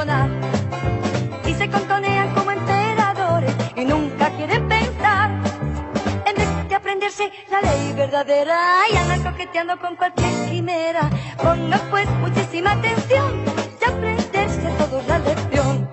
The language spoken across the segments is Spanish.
perdonar. Y se contonean como emperadores y nunca quieren pensar. En vez de aprenderse la ley verdadera y andan coqueteando con cualquier quimera. Pongan pues muchísima atención y aprenderse a todos la lección.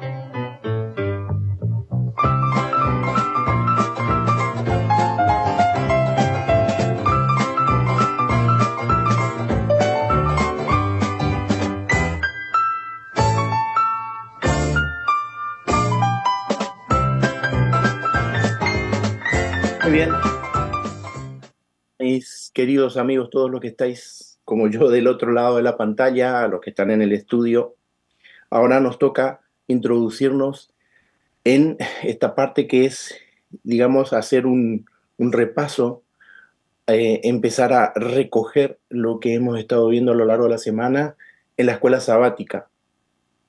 Muy bien, mis queridos amigos, todos los que estáis como yo del otro lado de la pantalla, los que están en el estudio, ahora nos toca introducirnos en esta parte que es, digamos, hacer un repaso, empezar a recoger lo que hemos estado viendo a lo largo de la semana en la escuela sabática.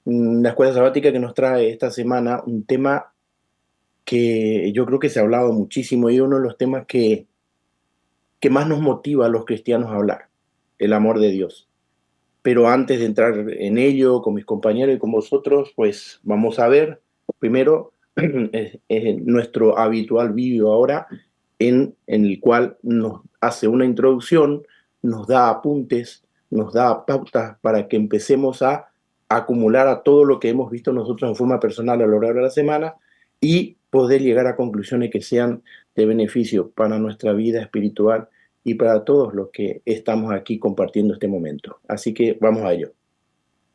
La escuela sabática que nos trae esta semana un tema que yo creo que se ha hablado muchísimo y uno de los temas que más nos motiva a los cristianos a hablar, el amor de Dios. Pero antes de entrar en ello con mis compañeros y con vosotros, pues vamos a ver primero nuestro habitual vídeo ahora en el cual nos hace una introducción, nos da apuntes, nos da pautas para que empecemos a acumular a todo lo que hemos visto nosotros en forma personal a lo largo de la semana y poder llegar a conclusiones que sean de beneficio para nuestra vida espiritual y para todos los que estamos aquí compartiendo este momento. Así que vamos a ello.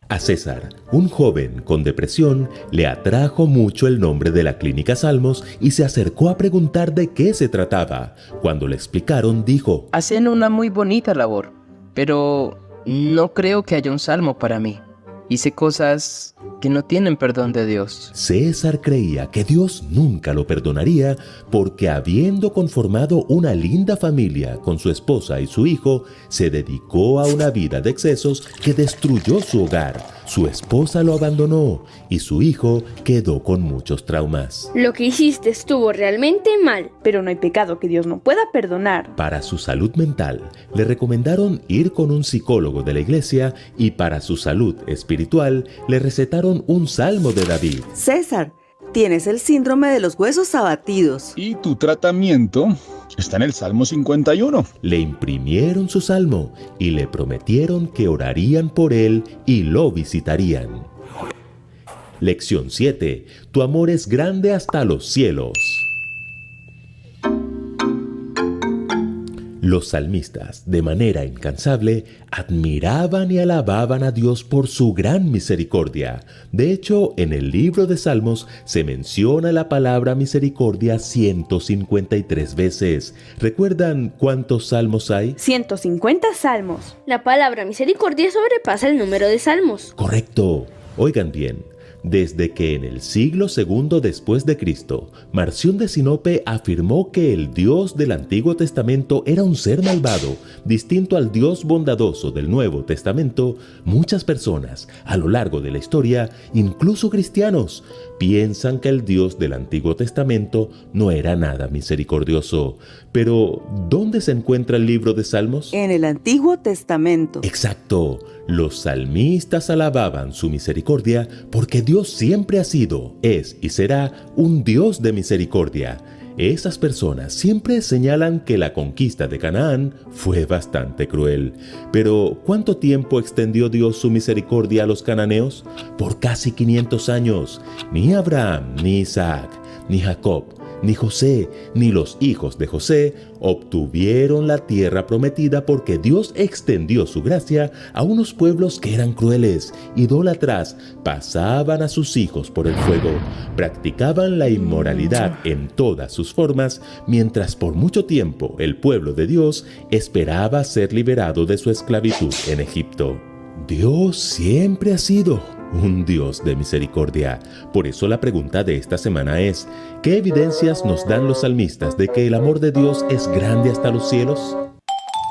A César, un joven con depresión, le atrajo mucho el nombre de la Clínica Salmos y se acercó a preguntar de qué se trataba. Cuando le explicaron, dijo: hacen una muy bonita labor, pero no creo que haya un salmo para mí. Hice cosas que no tienen perdón de Dios. César creía que Dios nunca lo perdonaría porque, habiendo conformado una linda familia con su esposa y su hijo, se dedicó a una vida de excesos que destruyó su hogar. Su esposa lo abandonó y su hijo quedó con muchos traumas. Lo que hiciste estuvo realmente mal. Pero no hay pecado que Dios no pueda perdonar. Para su salud mental, le recomendaron ir con un psicólogo de la iglesia y para su salud espiritual, le recetaron un salmo de David. César, tienes el síndrome de los huesos abatidos. Y tu tratamiento está en el Salmo 51. Le imprimieron su salmo y le prometieron que orarían por él y lo visitarían. Lección 7. Tu amor es grande hasta los cielos. Los salmistas, de manera incansable, admiraban y alababan a Dios por su gran misericordia. De hecho, en el libro de Salmos se menciona la palabra misericordia 153 veces. ¿Recuerdan cuántos salmos hay? 150 salmos. La palabra misericordia sobrepasa el número de salmos. Correcto. Oigan bien. Desde que en el siglo II después de Cristo, Marción de Sinope afirmó que el Dios del Antiguo Testamento era un ser malvado, distinto al Dios bondadoso del Nuevo Testamento, muchas personas a lo largo de la historia, incluso cristianos, piensan que el Dios del Antiguo Testamento no era nada misericordioso. Pero, ¿dónde se encuentra el libro de Salmos? En el Antiguo Testamento. Exacto. Los salmistas alababan su misericordia porque Dios siempre ha sido, es y será un Dios de misericordia. Esas personas siempre señalan que la conquista de Canaán fue bastante cruel. Pero, ¿cuánto tiempo extendió Dios su misericordia a los cananeos? Por casi 500 años. Ni Abraham, ni Isaac, ni Jacob, ni José, ni los hijos de José obtuvieron la tierra prometida porque Dios extendió su gracia a unos pueblos que eran crueles, idólatras, pasaban a sus hijos por el fuego, practicaban la inmoralidad en todas sus formas, mientras por mucho tiempo el pueblo de Dios esperaba ser liberado de su esclavitud en Egipto. Dios siempre ha sido un Dios de misericordia. Por eso la pregunta de esta semana es: ¿qué evidencias nos dan los salmistas de que el amor de Dios es grande hasta los cielos?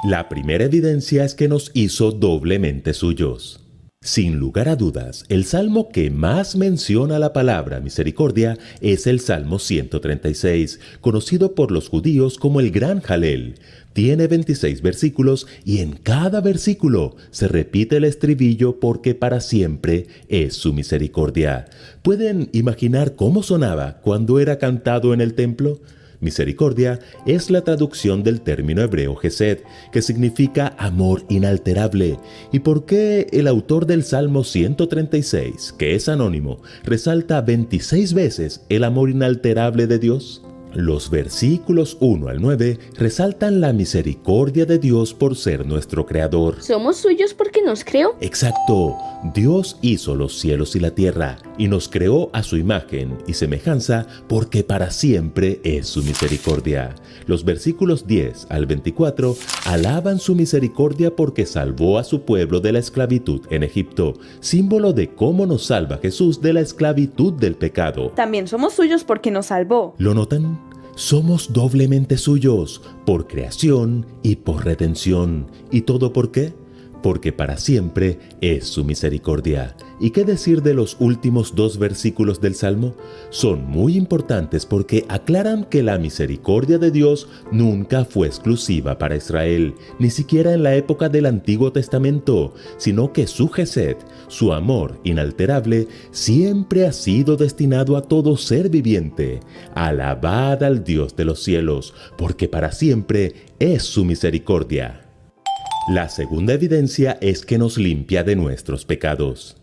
La primera evidencia es que nos hizo doblemente suyos. Sin lugar a dudas, el salmo que más menciona la palabra misericordia es el Salmo 136, conocido por los judíos como el Gran Jalel. Tiene 26 versículos y en cada versículo se repite el estribillo porque para siempre es su misericordia. ¿Pueden imaginar cómo sonaba cuando era cantado en el templo? Misericordia es la traducción del término hebreo Hesed, que significa amor inalterable. ¿Y por qué el autor del Salmo 136, que es anónimo, resalta 26 veces el amor inalterable de Dios? Los versículos 1 al 9 resaltan la misericordia de Dios por ser nuestro creador. ¿Somos suyos porque nos creó? Exacto. Dios hizo los cielos y la tierra y nos creó a su imagen y semejanza porque para siempre es su misericordia. Los versículos 10 al 24 alaban su misericordia porque salvó a su pueblo de la esclavitud en Egipto, símbolo de cómo nos salva Jesús de la esclavitud del pecado. También somos suyos porque nos salvó. ¿Lo notan? Somos doblemente suyos, por creación y por redención. ¿Y todo por qué? Porque para siempre es su misericordia. ¿Y qué decir de los últimos 2 versículos del Salmo? Son muy importantes porque aclaran que la misericordia de Dios nunca fue exclusiva para Israel, ni siquiera en la época del Antiguo Testamento, sino que su Hesed, su amor inalterable, siempre ha sido destinado a todo ser viviente. Alabad al Dios de los cielos, porque para siempre es su misericordia. La segunda evidencia es que nos limpia de nuestros pecados.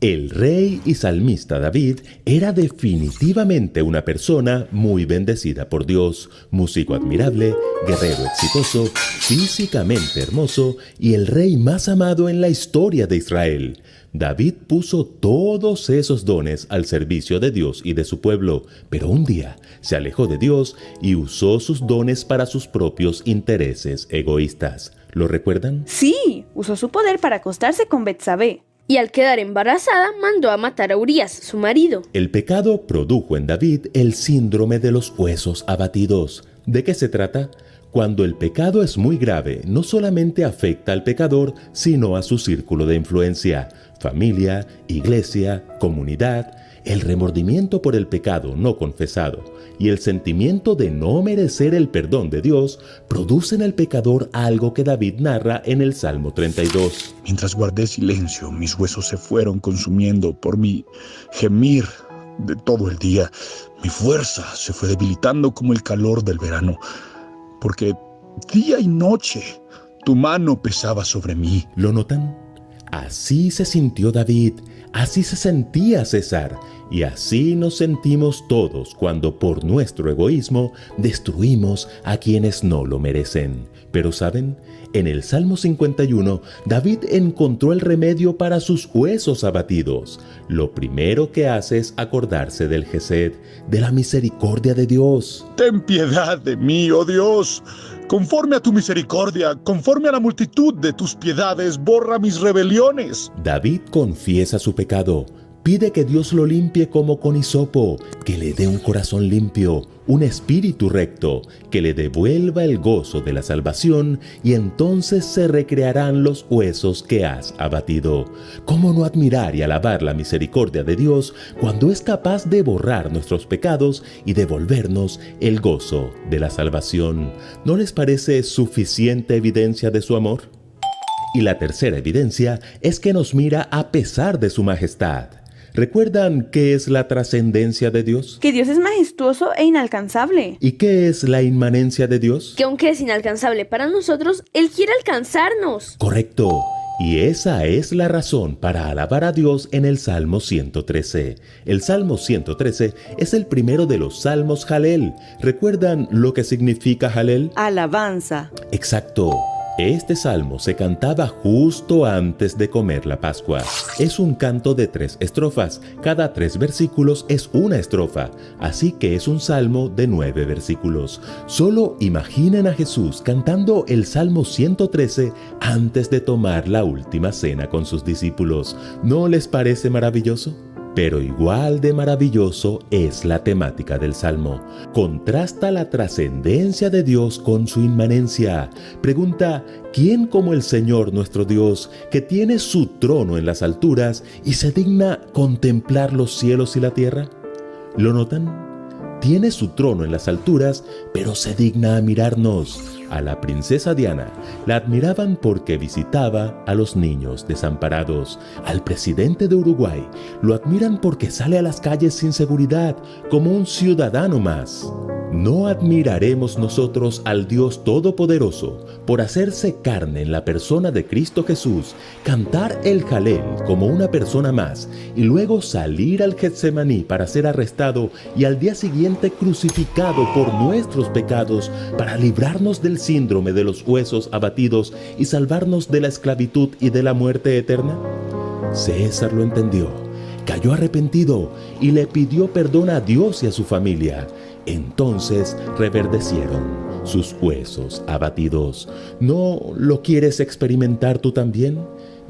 El rey y salmista David era definitivamente una persona muy bendecida por Dios, músico admirable, guerrero exitoso, físicamente hermoso y el rey más amado en la historia de Israel. David puso todos esos dones al servicio de Dios y de su pueblo, pero un día se alejó de Dios y usó sus dones para sus propios intereses egoístas. ¿Lo recuerdan? Sí, usó su poder para acostarse con Betsabé. Y al quedar embarazada, mandó a matar a Urías, su marido. El pecado produjo en David el síndrome de los huesos abatidos. ¿De qué se trata? Cuando el pecado es muy grave, no solamente afecta al pecador, sino a su círculo de influencia, familia, iglesia, comunidad. El remordimiento por el pecado no confesado y el sentimiento de no merecer el perdón de Dios producen en el pecador algo que David narra en el Salmo 32. Mientras guardé silencio, mis huesos se fueron consumiendo por mi gemir de todo el día. Mi fuerza se fue debilitando como el calor del verano, porque día y noche tu mano pesaba sobre mí. ¿Lo notan? Así se sintió David, así se sentía César, y así nos sentimos todos cuando por nuestro egoísmo destruimos a quienes no lo merecen. Pero ¿saben? En el Salmo 51, David encontró el remedio para sus huesos abatidos. Lo primero que hace es acordarse del Hesed, de la misericordia de Dios. Ten piedad de mí, oh Dios. Conforme a tu misericordia, conforme a la multitud de tus piedades, borra mis rebeliones. David confiesa su pecado. Pide que Dios lo limpie como con hisopo, que le dé un corazón limpio, un espíritu recto, que le devuelva el gozo de la salvación y entonces se recrearán los huesos que has abatido. ¿Cómo no admirar y alabar la misericordia de Dios cuando es capaz de borrar nuestros pecados y devolvernos el gozo de la salvación? ¿No les parece suficiente evidencia de su amor? Y la tercera evidencia es que nos mira a pesar de su majestad. ¿Recuerdan qué es la trascendencia de Dios? Que Dios es majestuoso e inalcanzable. ¿Y qué es la inmanencia de Dios? Que aunque es inalcanzable para nosotros, Él quiere alcanzarnos. Correcto. Y esa es la razón para alabar a Dios en el Salmo 113. El Salmo 113 es el primero de los Salmos Jalel. ¿Recuerdan lo que significa Jalel? Alabanza. Exacto. Este salmo se cantaba justo antes de comer la Pascua. Es un canto de 3 estrofas. Cada 3 versículos es una estrofa. Así que es un salmo de 9 versículos. Solo imaginen a Jesús cantando el Salmo 113 antes de tomar la última cena con sus discípulos. ¿No les parece maravilloso? Pero igual de maravilloso es la temática del Salmo. Contrasta la trascendencia de Dios con su inmanencia. Pregunta, ¿quién como el Señor nuestro Dios, que tiene su trono en las alturas y se digna contemplar los cielos y la tierra? ¿Lo notan? Tiene su trono en las alturas, pero se digna a mirarnos. A la princesa Diana la admiraban porque visitaba a los niños desamparados. Al presidente de Uruguay lo admiran porque sale a las calles sin seguridad, como un ciudadano más. ¿No admiraremos nosotros al Dios Todopoderoso por hacerse carne en la persona de Cristo Jesús, cantar el Jalel como una persona más y luego salir al Getsemaní para ser arrestado y al día siguiente crucificado por nuestros pecados para librarnos del síndrome de los huesos abatidos y salvarnos de la esclavitud y de la muerte eterna? César lo entendió, cayó arrepentido y le pidió perdón a Dios y a su familia. Entonces reverdecieron sus huesos abatidos. ¿No lo quieres experimentar tú también?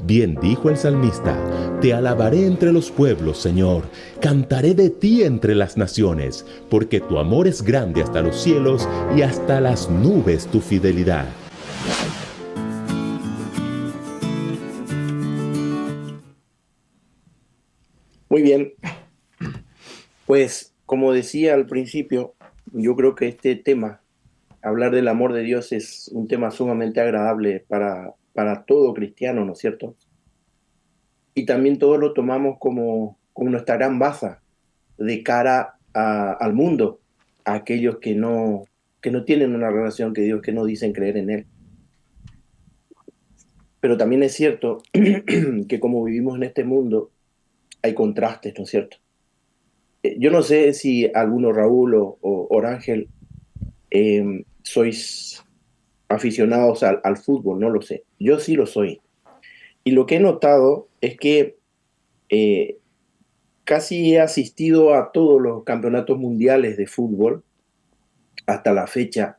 Bien dijo el salmista, te alabaré entre los pueblos, Señor, cantaré de ti entre las naciones, porque tu amor es grande hasta los cielos y hasta las nubes tu fidelidad. Muy bien, pues como decía al principio, yo creo que este tema, hablar del amor de Dios, es un tema sumamente agradable para todo cristiano, ¿no es cierto? Y también todos lo tomamos como nuestra gran baza de cara al mundo, a aquellos que no tienen una relación con Dios, que no dicen creer en Él. Pero también es cierto que como vivimos en este mundo, hay contrastes, ¿no es cierto? Yo no sé si alguno, Raúl o Orángel, sois aficionados al fútbol, no lo sé. Yo sí lo soy. Y lo que he notado es que casi he asistido a todos los campeonatos mundiales de fútbol hasta la fecha.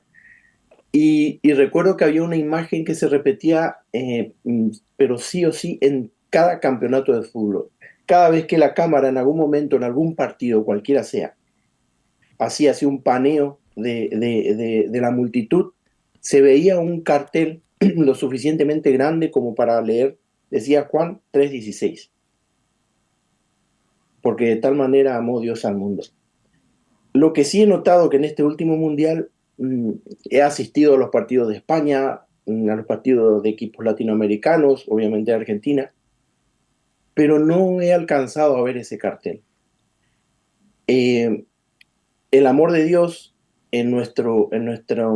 Y recuerdo que había una imagen que se repetía, pero sí o sí, en cada campeonato de fútbol. Cada vez que la cámara en algún momento, en algún partido, cualquiera sea, hacía un paneo de la multitud, se veía un cartel lo suficientemente grande como para leer, decía Juan 3:16. Porque de tal manera amó Dios al mundo. Lo que sí he notado que en este último mundial he asistido a los partidos de España, a los partidos de equipos latinoamericanos, obviamente de Argentina, pero no he alcanzado a ver ese cartel. El amor de Dios en nuestro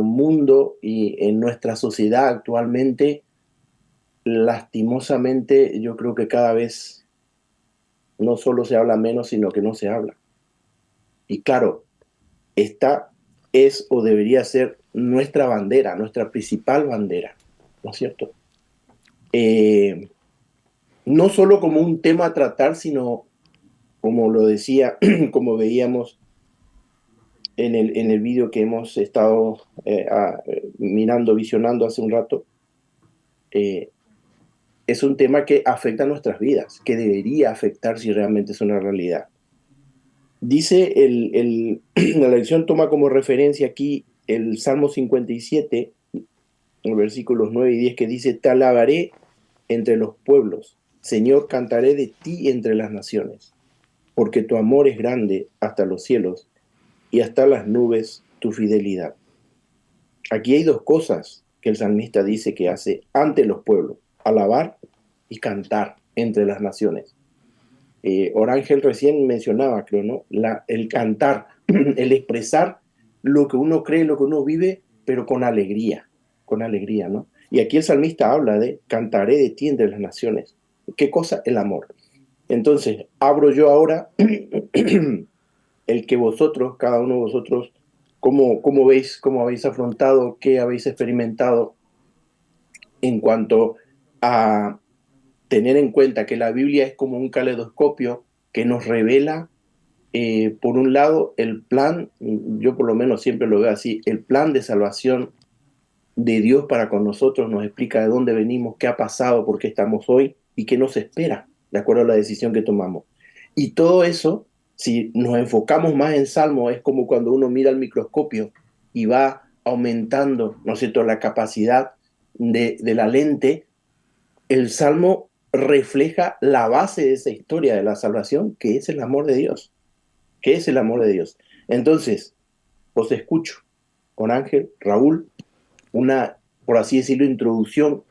mundo y en nuestra sociedad actualmente, lastimosamente, yo creo que cada vez no solo se habla menos, sino que no se habla. Y claro, esta es o debería ser nuestra bandera, nuestra principal bandera, ¿no es cierto? No solo como un tema a tratar, sino, como lo decía, como veíamos en el vídeo que hemos estado mirando, visionando hace un rato, es un tema que afecta a nuestras vidas, que debería afectar si realmente es una realidad. Dice, la lección toma como referencia aquí el Salmo 57, los versículos 9 y 10, que dice, te alabaré entre los pueblos, Señor, cantaré de ti entre las naciones, porque tu amor es grande hasta los cielos y hasta las nubes tu fidelidad. Aquí hay dos cosas que el salmista dice que hace ante los pueblos, alabar y cantar entre las naciones. Orángel recién mencionaba, creo, ¿no? El cantar, el expresar lo que uno cree, lo que uno vive, pero con alegría, ¿no? Y aquí el salmista habla de cantaré de ti entre las naciones. ¿Qué cosa? El amor. Entonces, abro yo ahora el que vosotros, cada uno de vosotros, ¿cómo veis, cómo habéis afrontado, qué habéis experimentado en cuanto a tener en cuenta que la Biblia es como un caleidoscopio que nos revela, por un lado, el plan, yo por lo menos siempre lo veo así, el plan de salvación de Dios para con nosotros, nos explica de dónde venimos, qué ha pasado, por qué estamos hoy y qué nos espera, de acuerdo a la decisión que tomamos. Y todo eso, si nos enfocamos más en Salmo, es como cuando uno mira al microscopio y va aumentando, ¿no es cierto?, la capacidad de la lente. El Salmo refleja la base de esa historia de la salvación, que es el amor de Dios, que es el amor de Dios. Entonces, os escucho con Ángel, Raúl, una, por así decirlo, introducción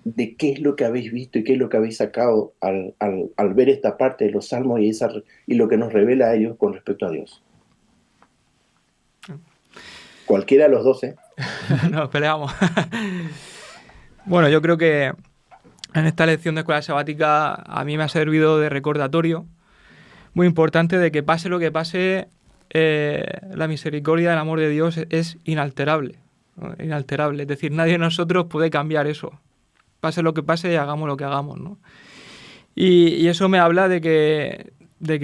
de qué es lo que habéis visto y qué es lo que habéis sacado al ver esta parte de los salmos y lo que nos revela a ellos con respecto a Dios. Cualquiera de los dos, ¿eh? Nos peleamos. Bueno, yo creo que en esta lección de escuela sabática a mí me ha servido de recordatorio muy importante de que pase lo que pase, la misericordia, el amor de Dios es inalterable, ¿no? Inalterable. Es decir, nadie de nosotros puede cambiar eso. Pase lo que pase y hagamos lo que hagamos, ¿no? Y eso me habla de que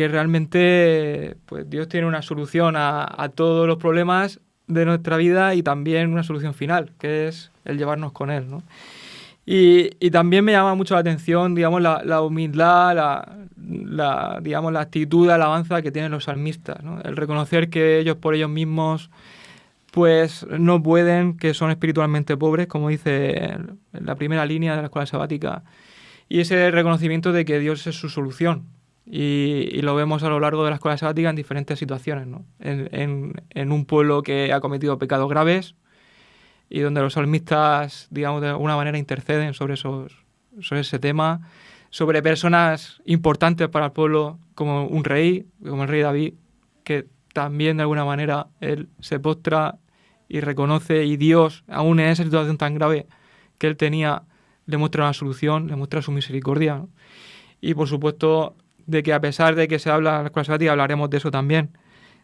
realmente pues, Dios tiene una solución a todos los problemas de nuestra vida y también una solución final, que es el llevarnos con Él, ¿no? Y también me llama mucho la atención, digamos, la humildad, digamos, la actitud de alabanza que tienen los salmistas, ¿no? El reconocer que ellos por ellos mismos pues no pueden, que son espiritualmente pobres, como dice en la primera línea de la escuela sabática, y ese reconocimiento de que Dios es su solución. Y lo vemos a lo largo de la escuela sabática en diferentes situaciones, ¿no? En un pueblo que ha cometido pecados graves y donde los salmistas, digamos, de alguna manera interceden sobre ese tema, sobre personas importantes para el pueblo, como un rey, como el rey David, que también de alguna manera él se postra y reconoce, y Dios, aún en esa situación tan grave que él tenía, le muestra una solución, le muestra su misericordia, ¿no? Y por supuesto, de que a pesar de que se habla en la escuela sabática, hablaremos de eso también,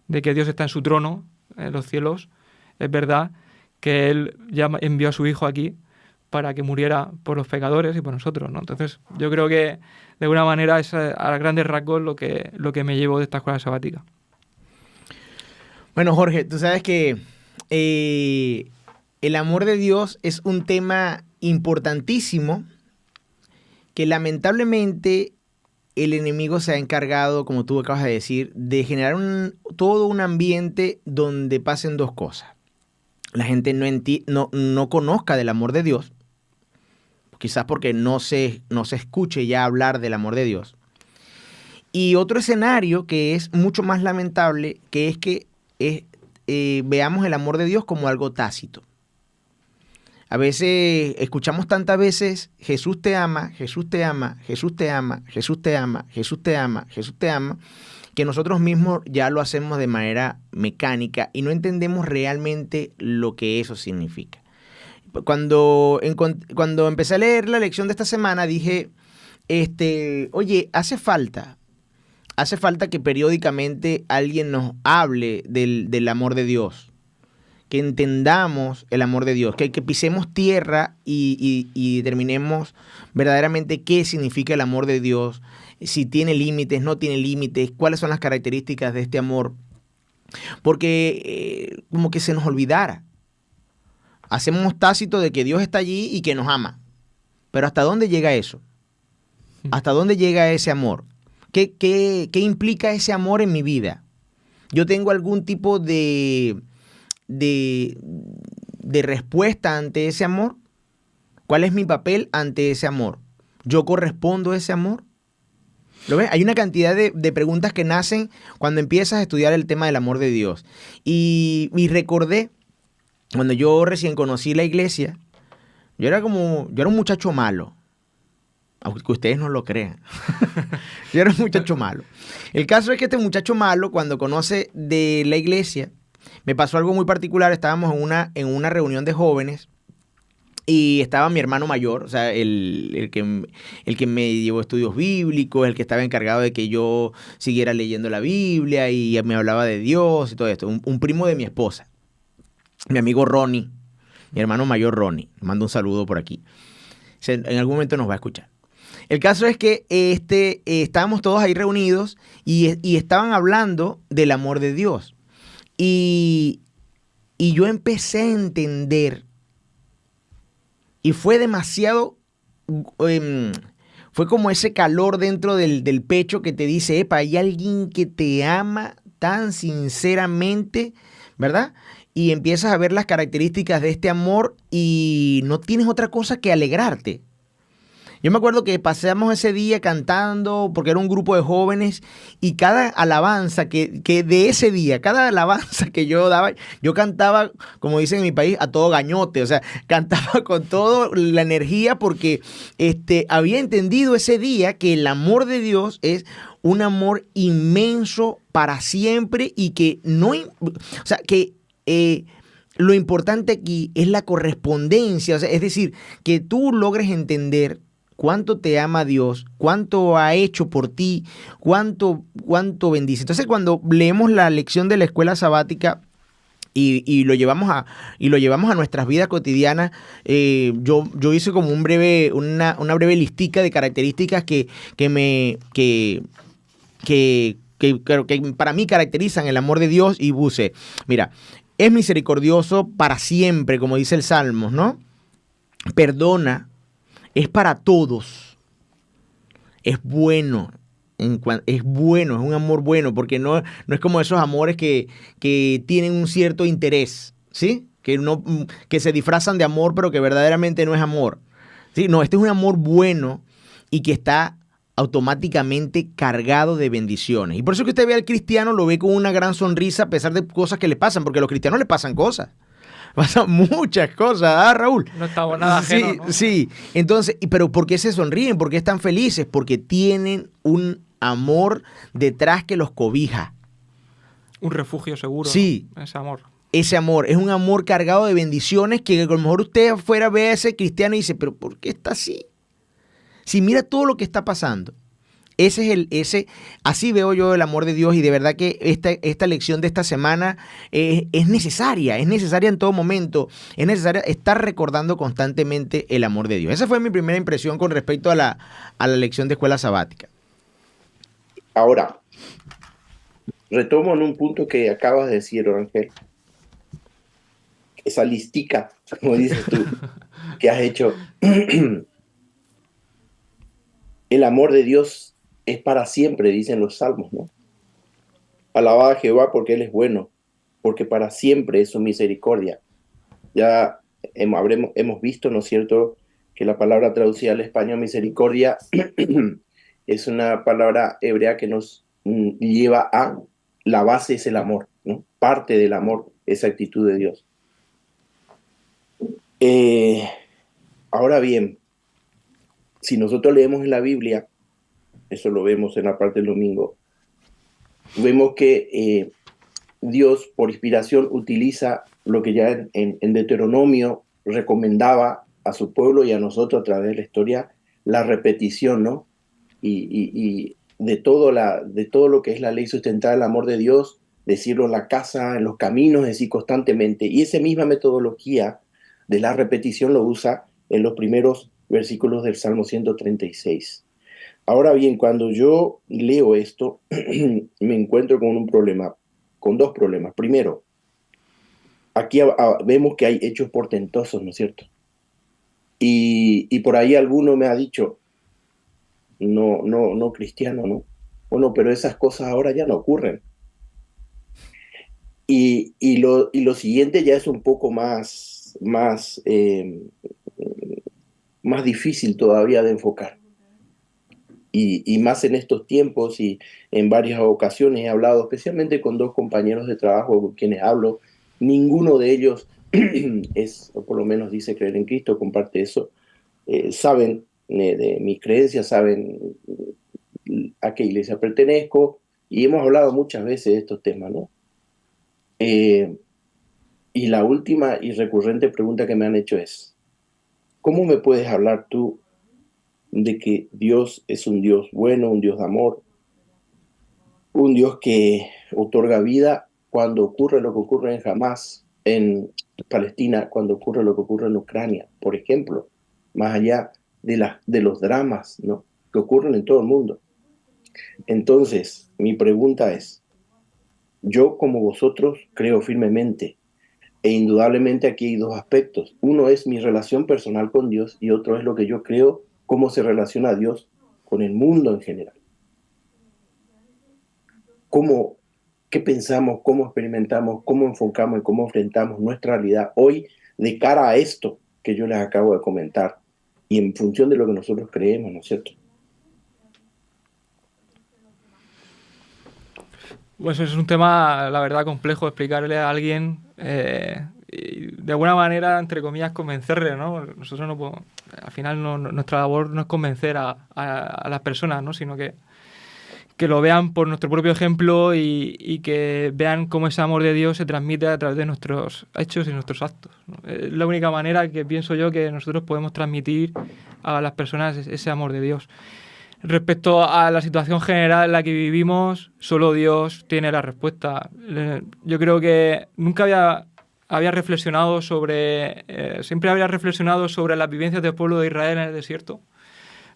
de que Dios está en su trono, en los cielos, es verdad que Él ya envió a su Hijo aquí para que muriera por los pecadores y por nosotros, ¿no? Entonces, yo creo que de alguna manera es a grandes rasgos lo que me llevo de esta escuela sabática. Bueno, Jorge, tú sabes que el amor de Dios es un tema importantísimo que lamentablemente el enemigo se ha encargado, como tú acabas de decir, de generar todo un ambiente donde pasen dos cosas. La gente no conozca del amor de Dios, quizás porque no se escuche ya hablar del amor de Dios. Y otro escenario que es mucho más lamentable, que es que veamos el amor de Dios como algo tácito. A veces escuchamos tantas veces, Jesús te ama, Jesús te ama, Jesús te ama, Jesús te ama, Jesús te ama, Jesús te ama, que nosotros mismos ya lo hacemos de manera mecánica y no entendemos realmente lo que eso significa. Cuando empecé a leer la lección de esta semana dije, oye, hace falta que periódicamente alguien nos hable del amor de Dios, que entendamos el amor de Dios, que pisemos tierra y determinemos verdaderamente qué significa el amor de Dios, si tiene límites, no tiene límites, cuáles son las características de este amor, porque como que se nos olvidara. Hacemos tácito de que Dios está allí y que nos ama, pero ¿hasta dónde llega eso? ¿Hasta dónde llega ese amor? ¿Qué implica ese amor en mi vida? ¿Yo tengo algún tipo de respuesta ante ese amor? ¿Cuál es mi papel ante ese amor? ¿Yo correspondo a ese amor? ¿Lo ves? Hay una cantidad de preguntas que nacen cuando empiezas a estudiar el tema del amor de Dios. Y recordé, cuando yo recién conocí la iglesia, yo era un muchacho malo. Aunque ustedes no lo crean. Yo era un muchacho malo. El caso es que este muchacho malo, cuando conoce de la iglesia, me pasó algo muy particular. Estábamos en una reunión de jóvenes y estaba mi hermano mayor, o sea, el que me llevó estudios bíblicos, el que estaba encargado de que yo siguiera leyendo la Biblia y me hablaba de Dios y todo esto. Un primo de mi esposa, mi amigo Ronnie, mi hermano mayor Ronnie. Le mando un saludo por aquí. En algún momento nos va a escuchar. El caso es que estábamos todos ahí reunidos y estaban hablando del amor de Dios. Y yo empecé a entender, y fue demasiado Fue como ese calor dentro del pecho que te dice, epa, hay alguien que te ama tan sinceramente, ¿verdad? Y empiezas a ver las características de este amor y no tienes otra cosa que alegrarte. Yo me acuerdo que pasamos ese día cantando, porque era un grupo de jóvenes, y cada alabanza que de ese día, cada alabanza que yo daba, yo cantaba, como dicen en mi país, a todo gañote, o sea, cantaba con toda la energía porque había entendido ese día que el amor de Dios es un amor inmenso para siempre y que no, o sea, que lo importante aquí es la correspondencia, o sea, es decir, que tú logres entender cuánto te ama Dios, cuánto ha hecho por ti, cuánto bendice. Entonces, cuando leemos la lección de la escuela sabática y lo llevamos a nuestras vidas cotidianas, yo hice como una breve listica de características que para mí caracterizan el amor de Dios y puse, mira, es misericordioso para siempre, como dice el Salmos, ¿no? Perdona. Es para todos. Es bueno. Es bueno, es un amor bueno, porque no es como esos amores que tienen un cierto interés, ¿sí? Que se disfrazan de amor, pero que verdaderamente no es amor. ¿Sí? No, este es un amor bueno y que está automáticamente cargado de bendiciones. Y por eso que usted ve al cristiano, lo ve con una gran sonrisa a pesar de cosas que le pasan, porque a los cristianos le pasan cosas. Pasan muchas cosas, Raúl? No estamos nada ajeno, ¿no? Sí. Entonces, ¿pero por qué se sonríen? ¿Por qué están felices? Porque tienen un amor detrás que los cobija. Un refugio seguro. Sí. ¿No? Ese amor. Ese amor es un amor cargado de bendiciones que a lo mejor usted afuera ve a ese cristiano y dice, ¿pero por qué está así? Si mira todo lo que está pasando. Así veo yo el amor de Dios y de verdad que esta lección de esta semana es necesaria en todo momento, es necesaria estar recordando constantemente el amor de Dios. Esa fue mi primera impresión con respecto a la lección de escuela sabática. Ahora, retomo en un punto que acabas de decir, Ángel, esa listica, como dices tú, que has hecho. El amor de Dios es para siempre, dicen los salmos, ¿no? Alabad a Jehová porque Él es bueno, porque para siempre es su misericordia. Ya hemos visto, ¿no es cierto?, que la palabra traducida al español misericordia es una palabra hebrea que nos lleva a la base es el amor, ¿no? Parte del amor, esa actitud de Dios. Ahora bien, si nosotros leemos en la Biblia, eso lo vemos en la parte del domingo, vemos que Dios por inspiración utiliza lo que ya en Deuteronomio recomendaba a su pueblo y a nosotros a través de la historia, la repetición, ¿no? Y de todo lo que es la ley sustentada del amor de Dios, decirlo en la casa, en los caminos, decir constantemente. Y esa misma metodología de la repetición lo usa en los primeros versículos del Salmo 136. Ahora bien, cuando yo leo esto, me encuentro con un problema, con dos problemas. Primero, aquí vemos que hay hechos portentosos, ¿no es cierto? Y por ahí alguno me ha dicho, no cristiano, ¿no? Bueno, pero esas cosas ahora ya no ocurren. Y lo siguiente ya es un poco más difícil todavía de enfocar. Y más en estos tiempos y en varias ocasiones he hablado, especialmente con dos compañeros de trabajo con quienes hablo, ninguno de ellos o por lo menos dice creer en Cristo, comparte eso, saben de mis creencias, saben a qué iglesia pertenezco, y hemos hablado muchas veces de estos temas, ¿no? Y la última y recurrente pregunta que me han hecho es, ¿cómo me puedes hablar tú de que Dios es un Dios bueno, un Dios de amor, un Dios que otorga vida cuando ocurre lo que ocurre en Hamas, en Palestina, cuando ocurre lo que ocurre en Ucrania, por ejemplo, más allá de los dramas, ¿no?, que ocurren en todo el mundo? Entonces, mi pregunta es, yo como vosotros creo firmemente, e indudablemente aquí hay dos aspectos. Uno es mi relación personal con Dios y otro es lo que yo creo, cómo se relaciona Dios con el mundo en general. ¿Qué pensamos, cómo experimentamos, cómo enfocamos y cómo enfrentamos nuestra realidad hoy de cara a esto que yo les acabo de comentar y en función de lo que nosotros creemos, ¿no es cierto? Pues es un tema, la verdad, complejo explicarle a alguien y de alguna manera, entre comillas, convencerle, ¿no? Nosotros no podemos, al final nuestra labor no es convencer a las personas, ¿no? Sino que lo vean por nuestro propio ejemplo y que vean cómo ese amor de Dios se transmite a través de nuestros hechos y nuestros actos, ¿no? Es la única manera que pienso yo que nosotros podemos transmitir a las personas ese amor de Dios. Respecto a la situación general en la que vivimos, solo Dios tiene la respuesta. Yo creo que nunca había reflexionado siempre había reflexionado sobre las vivencias del pueblo de Israel en el desierto,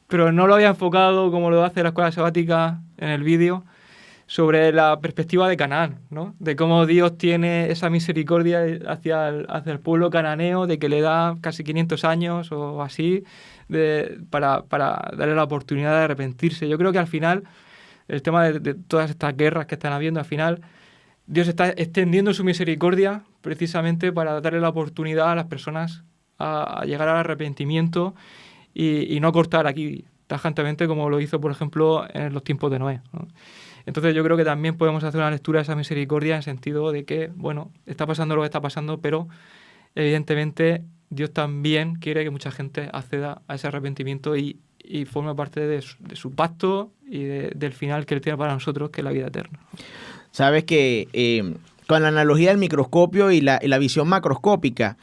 pero no lo había enfocado como lo hace la escuela sabática en el vídeo, sobre la perspectiva de Canaán, ¿no? De cómo Dios tiene esa misericordia hacia el pueblo cananeo, de que le da casi 500 años o así, para darle la oportunidad de arrepentirse. Yo creo que al final, el tema de todas estas guerras que están habiendo, al final, Dios está extendiendo su misericordia precisamente para darle la oportunidad a las personas a llegar al arrepentimiento y no cortar aquí tajantemente como lo hizo, por ejemplo, en los tiempos de Noé, ¿no? Entonces yo creo que también podemos hacer una lectura de esa misericordia en el sentido de que, bueno, está pasando lo que está pasando, pero evidentemente Dios también quiere que mucha gente acceda a ese arrepentimiento y forme parte de su pacto y del final que Él tiene para nosotros, que es la vida eterna. Sabes que con la analogía del microscopio y la visión macroscópica,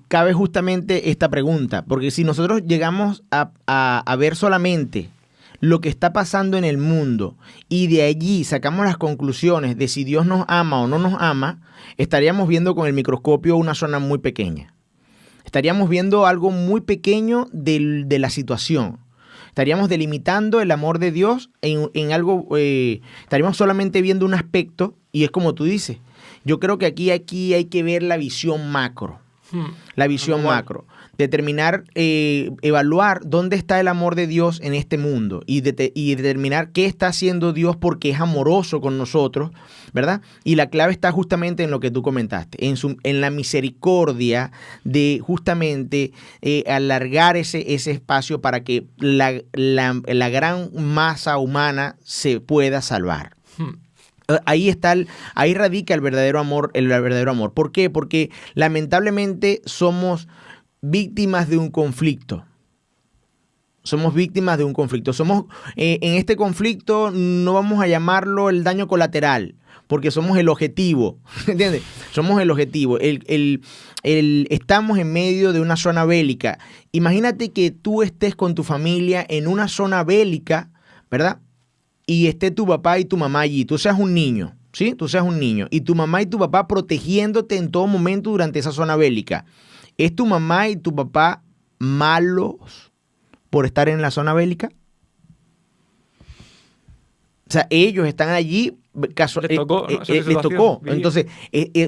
cabe justamente esta pregunta, porque si nosotros llegamos a ver solamente lo que está pasando en el mundo y de allí sacamos las conclusiones de si Dios nos ama o no nos ama, estaríamos viendo con el microscopio una zona muy pequeña. Estaríamos viendo algo muy pequeño de la situación. Estaríamos delimitando el amor de Dios en algo, estaríamos solamente viendo un aspecto, y es como tú dices. Yo creo que aquí hay que ver la visión macro. La visión macro. Determinar, evaluar dónde está el amor de Dios en este mundo y determinar qué está haciendo Dios porque es amoroso con nosotros, ¿verdad? Y la clave está justamente en lo que tú comentaste, en la misericordia de justamente alargar ese espacio para que la gran masa humana se pueda salvar. Ahí radica el verdadero amor. ¿Por qué? Porque lamentablemente somos víctimas de un conflicto. Somos víctimas de un conflicto. En este conflicto no vamos a llamarlo el daño colateral, porque somos el objetivo. ¿Entiendes? Somos el objetivo. Estamos en medio de una zona bélica. Imagínate que tú estés con tu familia en una zona bélica, ¿verdad? Y esté tu papá y tu mamá allí. Tú seas un niño, ¿sí? Tú seas un niño. Y tu mamá y tu papá protegiéndote en todo momento durante esa zona bélica. ¿Es tu mamá y tu papá malos por estar en la zona bélica? O sea, ellos están allí. Les tocó. Les tocó. Entonces,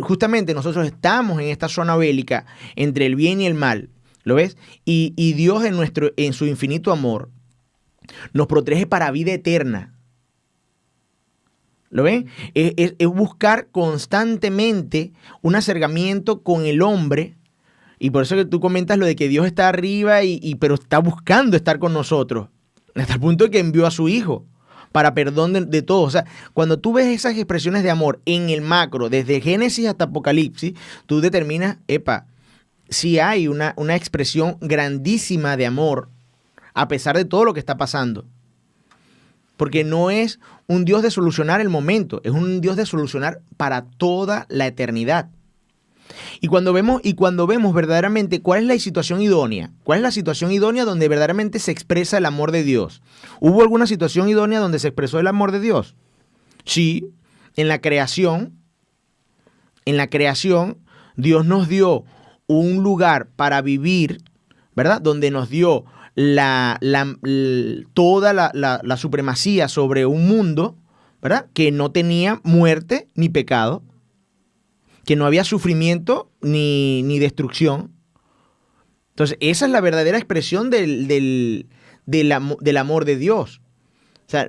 justamente nosotros estamos en esta zona bélica entre el bien y el mal. ¿Lo ves? Y Dios en su infinito amor nos protege para vida eterna. ¿Lo ven? Es buscar constantemente un acercamiento con el hombre. Y por eso que tú comentas lo de que Dios está arriba, pero está buscando estar con nosotros. Hasta el punto de que envió a su Hijo para perdón de todos. O sea, cuando tú ves esas expresiones de amor en el macro, desde Génesis hasta Apocalipsis, tú determinas, si hay una expresión grandísima de amor a pesar de todo lo que está pasando. Porque no es un Dios de solucionar el momento, es un Dios de solucionar para toda la eternidad. Y cuando vemos verdaderamente cuál es la situación idónea, donde verdaderamente se expresa el amor de Dios. ¿Hubo alguna situación idónea donde se expresó el amor de Dios? Sí, en la creación. En la creación, Dios nos dio un lugar para vivir, ¿verdad? Donde nos dio toda la supremacía sobre un mundo, ¿verdad? Que no tenía muerte ni pecado, que no había sufrimiento ni destrucción. Entonces, esa es la verdadera expresión del del amor de Dios. O sea,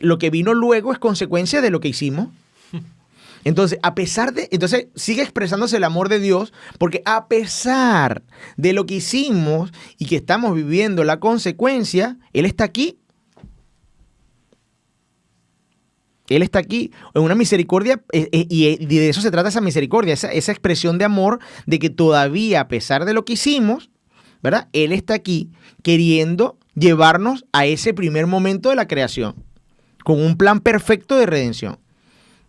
lo que vino luego es consecuencia de lo que hicimos. Entonces, entonces sigue expresándose el amor de Dios, porque a pesar de lo que hicimos y que estamos viviendo la consecuencia, Él está aquí. Él está aquí en una misericordia, y de eso se trata esa misericordia, esa expresión de amor, de que todavía, a pesar de lo que hicimos, ¿verdad? Él está aquí queriendo llevarnos a ese primer momento de la creación, con un plan perfecto de redención.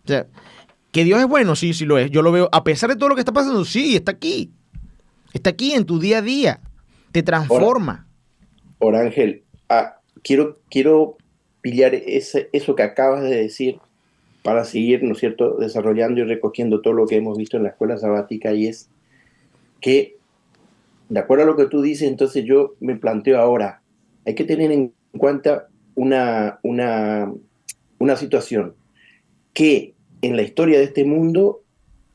O sea, que Dios es bueno, sí, sí lo es. Yo lo veo, a pesar de todo lo que está pasando, sí, está aquí. Está aquí en tu día a día. Te transforma. Ahora, Ángel, quiero pillar eso que acabas de decir para seguir, ¿no es cierto?, desarrollando y recogiendo todo lo que hemos visto en la escuela sabática, y es que, de acuerdo a lo que tú dices, entonces yo me planteo ahora, hay que tener en cuenta una situación, que en la historia de este mundo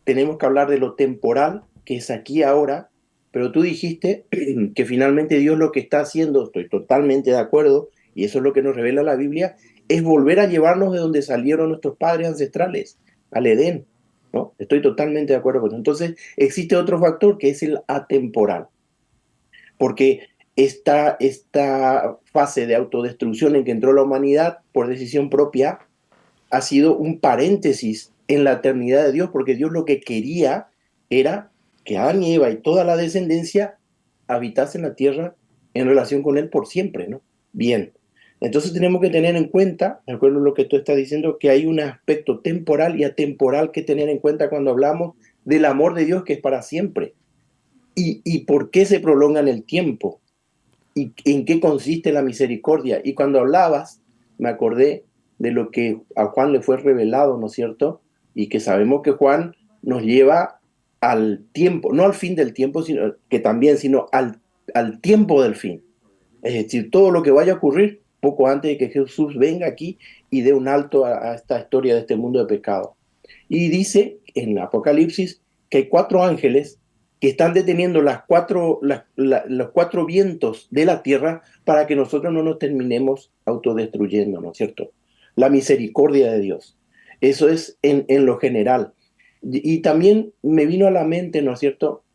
tenemos que hablar de lo temporal, que es aquí ahora, pero tú dijiste que finalmente Dios lo que está haciendo, estoy totalmente de acuerdo, y eso es lo que nos revela la Biblia, es volver a llevarnos de donde salieron nuestros padres ancestrales, al Edén, ¿no? Estoy totalmente de acuerdo con eso. Entonces, existe otro factor que es el atemporal, porque esta fase de autodestrucción en que entró la humanidad por decisión propia ha sido un paréntesis en la eternidad de Dios, porque Dios lo que quería era que Adán y Eva y toda la descendencia habitasen la tierra en relación con Él por siempre, ¿no? Bien. Entonces tenemos que tener en cuenta, de acuerdo a lo que tú estás diciendo, que hay un aspecto temporal y atemporal que tener en cuenta cuando hablamos del amor de Dios, que es para siempre. ¿Y por qué se prolonga en el tiempo? ¿Y en qué consiste la misericordia? Y cuando hablabas, me acordé de lo que a Juan le fue revelado, ¿no es cierto? Y que sabemos que Juan nos lleva al tiempo, no al fin del tiempo, sino al tiempo del fin. Es decir, todo lo que vaya a ocurrir poco antes de que Jesús venga aquí y dé un alto a esta historia de este mundo de pecado. Y dice en Apocalipsis que hay 4 ángeles que están deteniendo los 4 vientos de la tierra para que nosotros no nos terminemos autodestruyendo, ¿no es cierto? La misericordia de Dios. Eso es en lo general. Y también me vino a la mente, ¿no es cierto?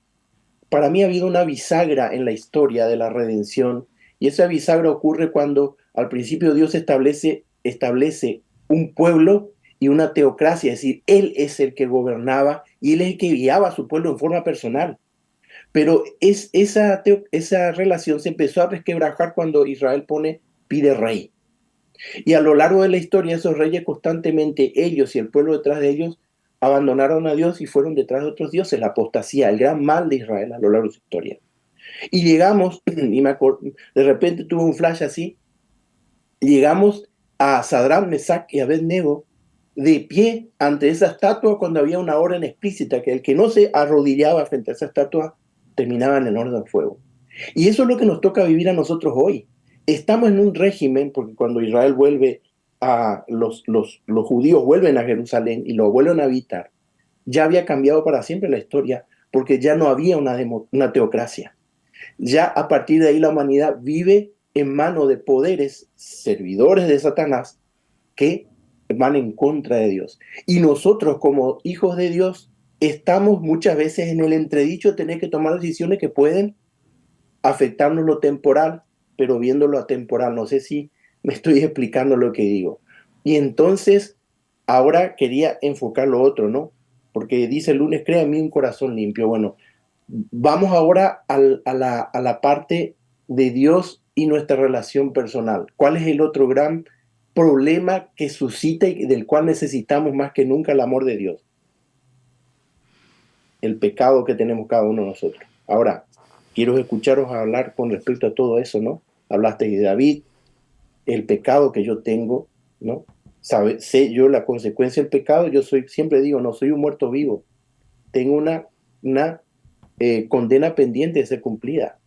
Para mí ha habido una bisagra en la historia de la redención, y esa bisagra ocurre cuando al principio Dios establece un pueblo y una teocracia, es decir, Él es el que gobernaba y Él es el que guiaba a su pueblo en forma personal. Pero esa relación se empezó a resquebrajar cuando Israel pide rey. Y a lo largo de la historia, esos reyes constantemente, ellos y el pueblo detrás de ellos, abandonaron a Dios y fueron detrás de otros dioses, la apostasía, el gran mal de Israel a lo largo de su historia. Y llegamos, y de repente tuve un flash así, llegamos a Sadrach, Mesach y Abednego de pie ante esa estatua cuando había una orden explícita que el que no se arrodillaba frente a esa estatua terminaba en el horno de fuego. Y eso es lo que nos toca vivir a nosotros hoy. Estamos en un régimen, porque cuando Israel vuelve los judíos vuelven a Jerusalén y lo vuelven a habitar, ya había cambiado para siempre la historia, porque ya no había una teocracia. Ya a partir de ahí la humanidad vive en manos de poderes servidores de Satanás que van en contra de Dios. Y nosotros como hijos de Dios estamos muchas veces en el entredicho de tener que tomar decisiones que pueden afectarnos lo temporal, pero viendo lo atemporal. No sé si me estoy explicando lo que digo. Y entonces, ahora quería enfocar lo otro, ¿no? Porque dice el lunes, crea en mí un corazón limpio. Bueno, vamos ahora a la parte de Dios y nuestra relación personal. ¿Cuál es el otro gran problema que suscita y del cual necesitamos más que nunca el amor de Dios? El pecado que tenemos cada uno de nosotros. Ahora, quiero escucharos hablar con respecto a todo eso, ¿no? Hablaste de David, el pecado que yo tengo, ¿no? Sé yo la consecuencia del pecado. Yo siempre digo, no soy un muerto vivo. Tengo una condena pendiente de ser cumplida.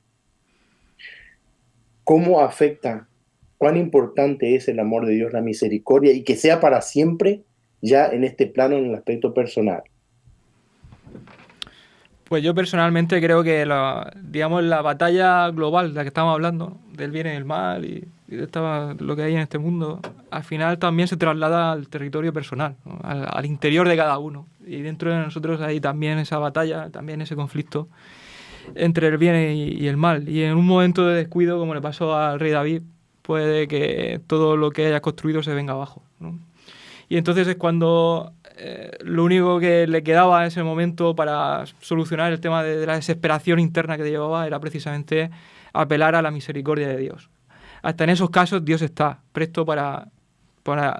¿Cómo afecta? ¿Cuán importante es el amor de Dios, la misericordia, y que sea para siempre ya en este plano, en el aspecto personal? Pues yo personalmente creo que digamos, la batalla global de la que estamos hablando, del bien y el mal y de lo que hay en este mundo, al final también se traslada al territorio personal, ¿no? Al interior de cada uno. Y dentro de nosotros hay también esa batalla, también ese conflicto entre el bien y el mal. Y en un momento de descuido, como le pasó al rey David, puede que todo lo que hayas construido se venga abajo, ¿no? Y entonces es cuando lo único que le quedaba en ese momento para solucionar el tema de la desesperación interna que te llevaba era precisamente apelar a la misericordia de Dios. Hasta en esos casos Dios está presto para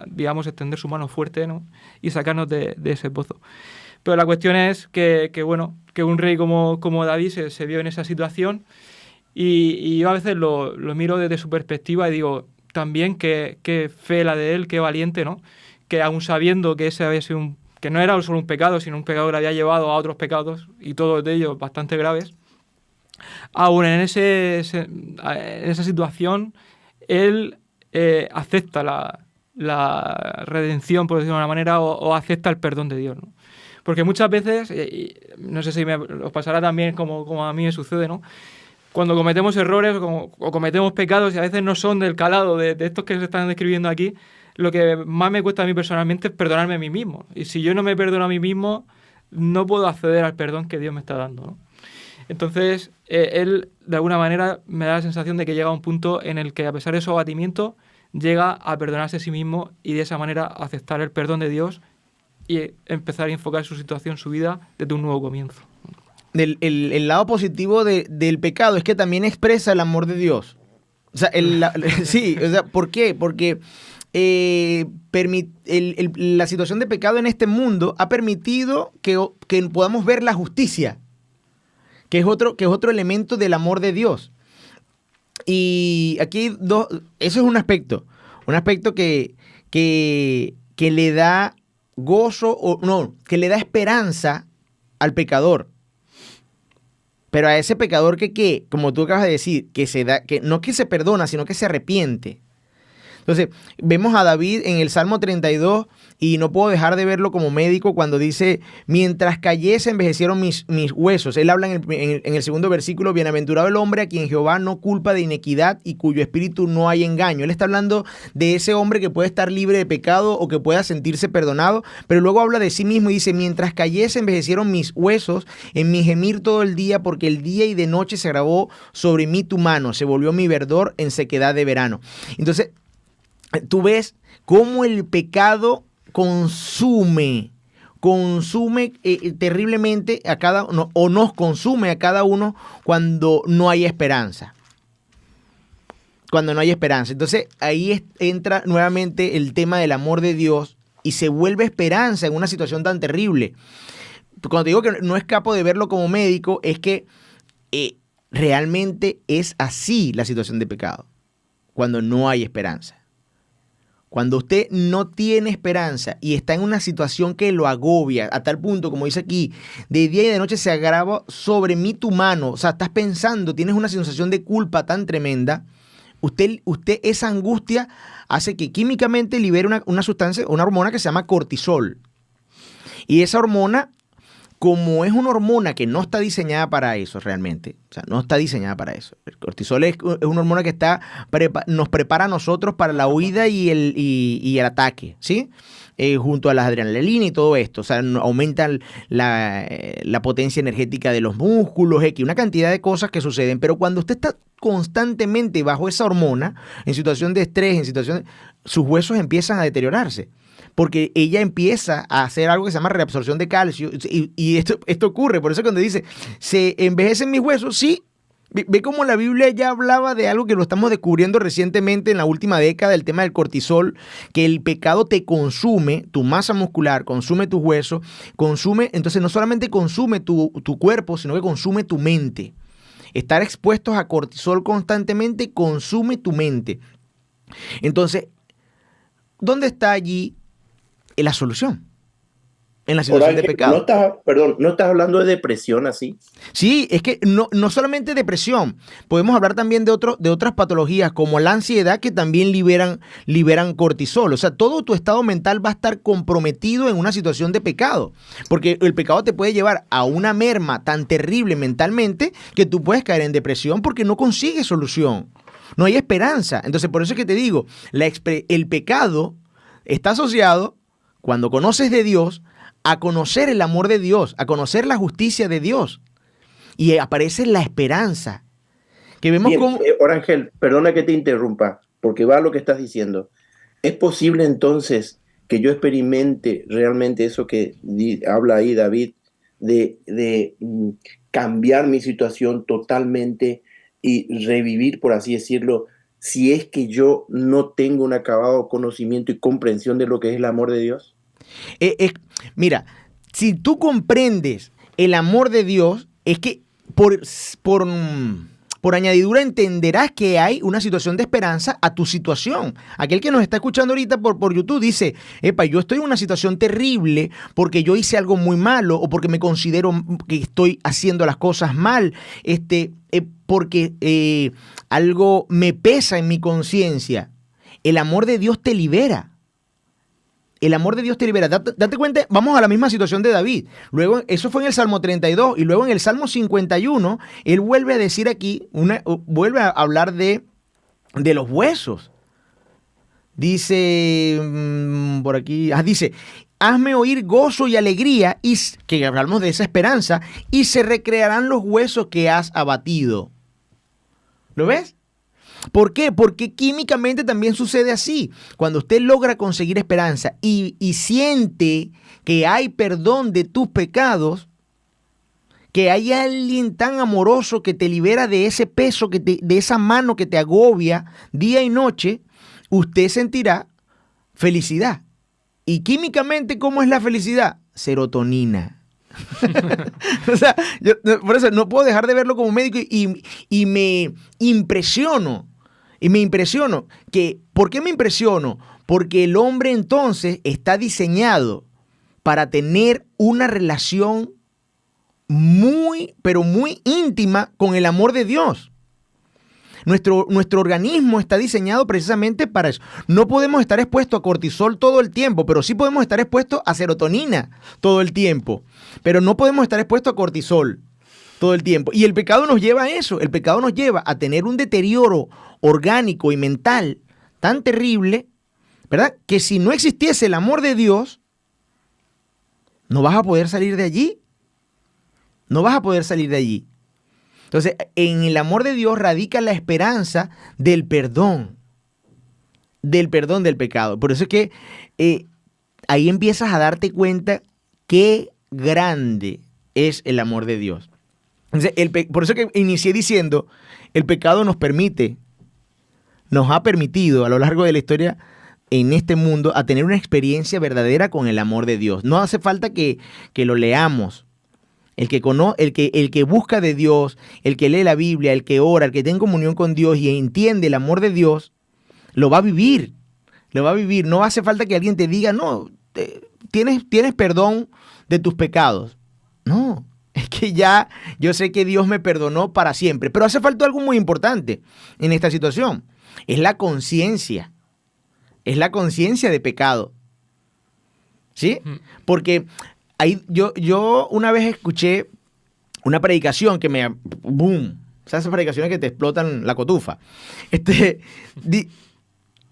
digamos, extender su mano fuerte, ¿no? Y sacarnos de ese pozo. Pero la cuestión es que un rey como David se vio en esa situación y yo a veces lo miro desde su perspectiva y digo, también qué fe la de él, qué valiente, ¿no? Que aun sabiendo que ese había sido que no era solo un pecado, sino un pecado que le había llevado a otros pecados, y todos de ellos bastante graves, aún en esa situación, él acepta la redención, por decirlo de una manera, o acepta el perdón de Dios, ¿no? Porque muchas veces, no sé si os pasará también como a mí me sucede, ¿no? Cuando cometemos errores o cometemos pecados y a veces no son del calado de estos que se están describiendo aquí, lo que más me cuesta a mí personalmente es perdonarme a mí mismo. Y si yo no me perdono a mí mismo, no puedo acceder al perdón que Dios me está dando, ¿no? Entonces, él, de alguna manera, me da la sensación de que llega a un punto en el que, a pesar de su abatimiento, llega a perdonarse a sí mismo y de esa manera aceptar el perdón de Dios y empezar a enfocar su situación, su vida, desde un nuevo comienzo. El lado positivo del pecado es que también expresa el amor de Dios. O sea, sí, o sea, ¿por qué? Porque la situación de pecado en este mundo ha permitido que podamos ver la justicia, que es otro elemento del amor de Dios. Y aquí eso es un aspecto que le da gozo, que le da esperanza al pecador. Pero a ese pecador que como tú acabas de decir, que no que se perdona, sino que se arrepiente. Entonces, vemos a David en el Salmo 32 y no puedo dejar de verlo como médico cuando dice, mientras callé se envejecieron mis huesos. Él habla en el segundo versículo, bienaventurado el hombre a quien Jehová no culpa de iniquidad y cuyo espíritu no hay engaño. Él está hablando de ese hombre que puede estar libre de pecado o que pueda sentirse perdonado, pero luego habla de sí mismo y dice, mientras callé se envejecieron mis huesos en mi gemir todo el día, porque el día y de noche se agravó sobre mí tu mano, se volvió mi verdor en sequedad de verano. Entonces, tú ves cómo el pecado consume terriblemente a cada uno, o nos consume a cada uno cuando no hay esperanza. Cuando no hay esperanza. Entonces ahí entra nuevamente el tema del amor de Dios y se vuelve esperanza en una situación tan terrible. Cuando te digo que no escapo de verlo como médico, es que realmente es así la situación de pecado, cuando no hay esperanza. Cuando usted no tiene esperanza y está en una situación que lo agobia a tal punto, como dice aquí, de día y de noche se agrava sobre mí tu mano, o sea, estás pensando, tienes una sensación de culpa tan tremenda, usted esa angustia hace que químicamente libere una sustancia, una hormona que se llama cortisol. Y esa hormona, como es una hormona que no está diseñada para eso realmente, o sea, no está diseñada para eso. El cortisol es una hormona que nos prepara a nosotros para la huida y el ataque, ¿sí? Junto a la adrenalina y todo esto, o sea, aumenta la potencia energética de los músculos, una cantidad de cosas que suceden, pero cuando usted está constantemente bajo esa hormona, en situación de estrés, sus huesos empiezan a deteriorarse. Porque ella empieza a hacer algo que se llama reabsorción de calcio y esto ocurre. Por eso cuando dice, se envejecen mis huesos, sí. Ve cómo la Biblia ya hablaba de algo que lo estamos descubriendo recientemente en la última década, el tema del cortisol, que el pecado te consume, tu masa muscular, consume tus huesos, entonces no solamente consume tu cuerpo, sino que consume tu mente. Estar expuestos a cortisol constantemente consume tu mente. Entonces, ¿dónde está allí la solución? en la Por situación de Ángel, pecado. no estás hablando de depresión así. Sí, es que no solamente depresión, podemos hablar también de otras patologías como la ansiedad que también liberan cortisol. O sea, todo tu estado mental va a estar comprometido en una situación de pecado, porque el pecado te puede llevar a una merma tan terrible mentalmente que tú puedes caer en depresión porque no consigues solución, no hay esperanza. Entonces, por eso es que te digo, el pecado está asociado, cuando conoces de Dios, a conocer el amor de Dios, a conocer la justicia de Dios. Y aparece la esperanza. Que vemos Bien, cómo... Orangel, perdona que te interrumpa, porque va a lo que estás diciendo. ¿Es posible entonces que yo experimente realmente eso que habla ahí David, de cambiar mi situación totalmente y revivir, por así decirlo, si es que yo no tengo un acabado conocimiento y comprensión de lo que es el amor de Dios? Mira, si tú comprendes el amor de Dios, es que por añadidura entenderás que hay una situación de esperanza a tu situación. Aquel que nos está escuchando ahorita por YouTube dice, epa, yo estoy en una situación terrible porque yo hice algo muy malo o porque me considero que estoy haciendo las cosas mal, porque algo me pesa en mi conciencia. El amor de Dios te libera. El amor de Dios te libera. Date cuenta, vamos a la misma situación de David. Luego, eso fue en el Salmo 32 y luego en el Salmo 51, él vuelve a decir aquí, vuelve a hablar de los huesos. Dice, por aquí, dice, hazme oír gozo y alegría, y que hablamos de esa esperanza, y se recrearán los huesos que has abatido. ¿Lo ves? ¿Por qué? Porque químicamente también sucede así. Cuando usted logra conseguir esperanza y siente que hay perdón de tus pecados, que hay alguien tan amoroso que te libera de ese peso, de esa mano que te agobia día y noche, usted sentirá felicidad. Y químicamente, ¿cómo es la felicidad? Serotonina. O sea, yo por eso no puedo dejar de verlo como médico y me impresiono. Y me impresiono. ¿Por qué me impresiono? Porque el hombre entonces está diseñado para tener una relación muy, pero muy íntima con el amor de Dios. Nuestro organismo está diseñado precisamente para eso. No podemos estar expuestos a cortisol todo el tiempo, pero sí podemos estar expuestos a serotonina todo el tiempo. Pero no podemos estar expuestos a cortisol todo el tiempo. Y el pecado nos lleva a eso. El pecado nos lleva a tener un deterioro orgánico y mental tan terrible, ¿verdad? Que si no existiese el amor de Dios, no vas a poder salir de allí. No vas a poder salir de allí. Entonces, en el amor de Dios radica la esperanza del perdón del pecado. Por eso es que ahí empiezas a darte cuenta qué grande es el amor de Dios. Entonces, por eso que inicié diciendo, el pecado nos ha permitido a lo largo de la historia en este mundo a tener una experiencia verdadera con el amor de Dios. No hace falta que lo leamos. El que busca de Dios, el que lee la Biblia, el que ora, el que tiene comunión con Dios y entiende el amor de Dios, lo va a vivir. Lo va a vivir. No hace falta que alguien te diga, no, tienes perdón de tus pecados. No, es que ya yo sé que Dios me perdonó para siempre. Pero hace falta algo muy importante en esta situación. Es la conciencia. Es la conciencia de pecado. ¿Sí? Porque ahí yo una vez escuché una predicación que me... ¡Boom! O sea, esas predicaciones que te explotan la cotufa.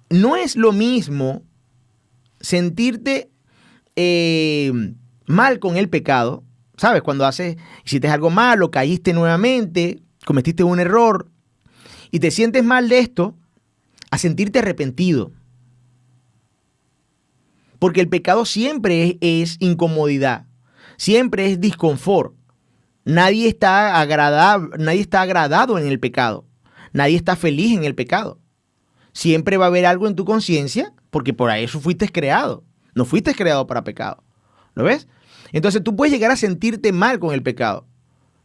No es lo mismo sentirte mal con el pecado, ¿sabes? Cuando hiciste algo malo, caíste nuevamente, cometiste un error y te sientes mal de esto, a sentirte arrepentido. Porque el pecado siempre es incomodidad, siempre es disconfort. Nadie está agradado en el pecado, nadie está feliz en el pecado. Siempre va a haber algo en tu conciencia porque por eso fuiste creado. No fuiste creado para pecado. ¿Lo ves? Entonces tú puedes llegar a sentirte mal con el pecado,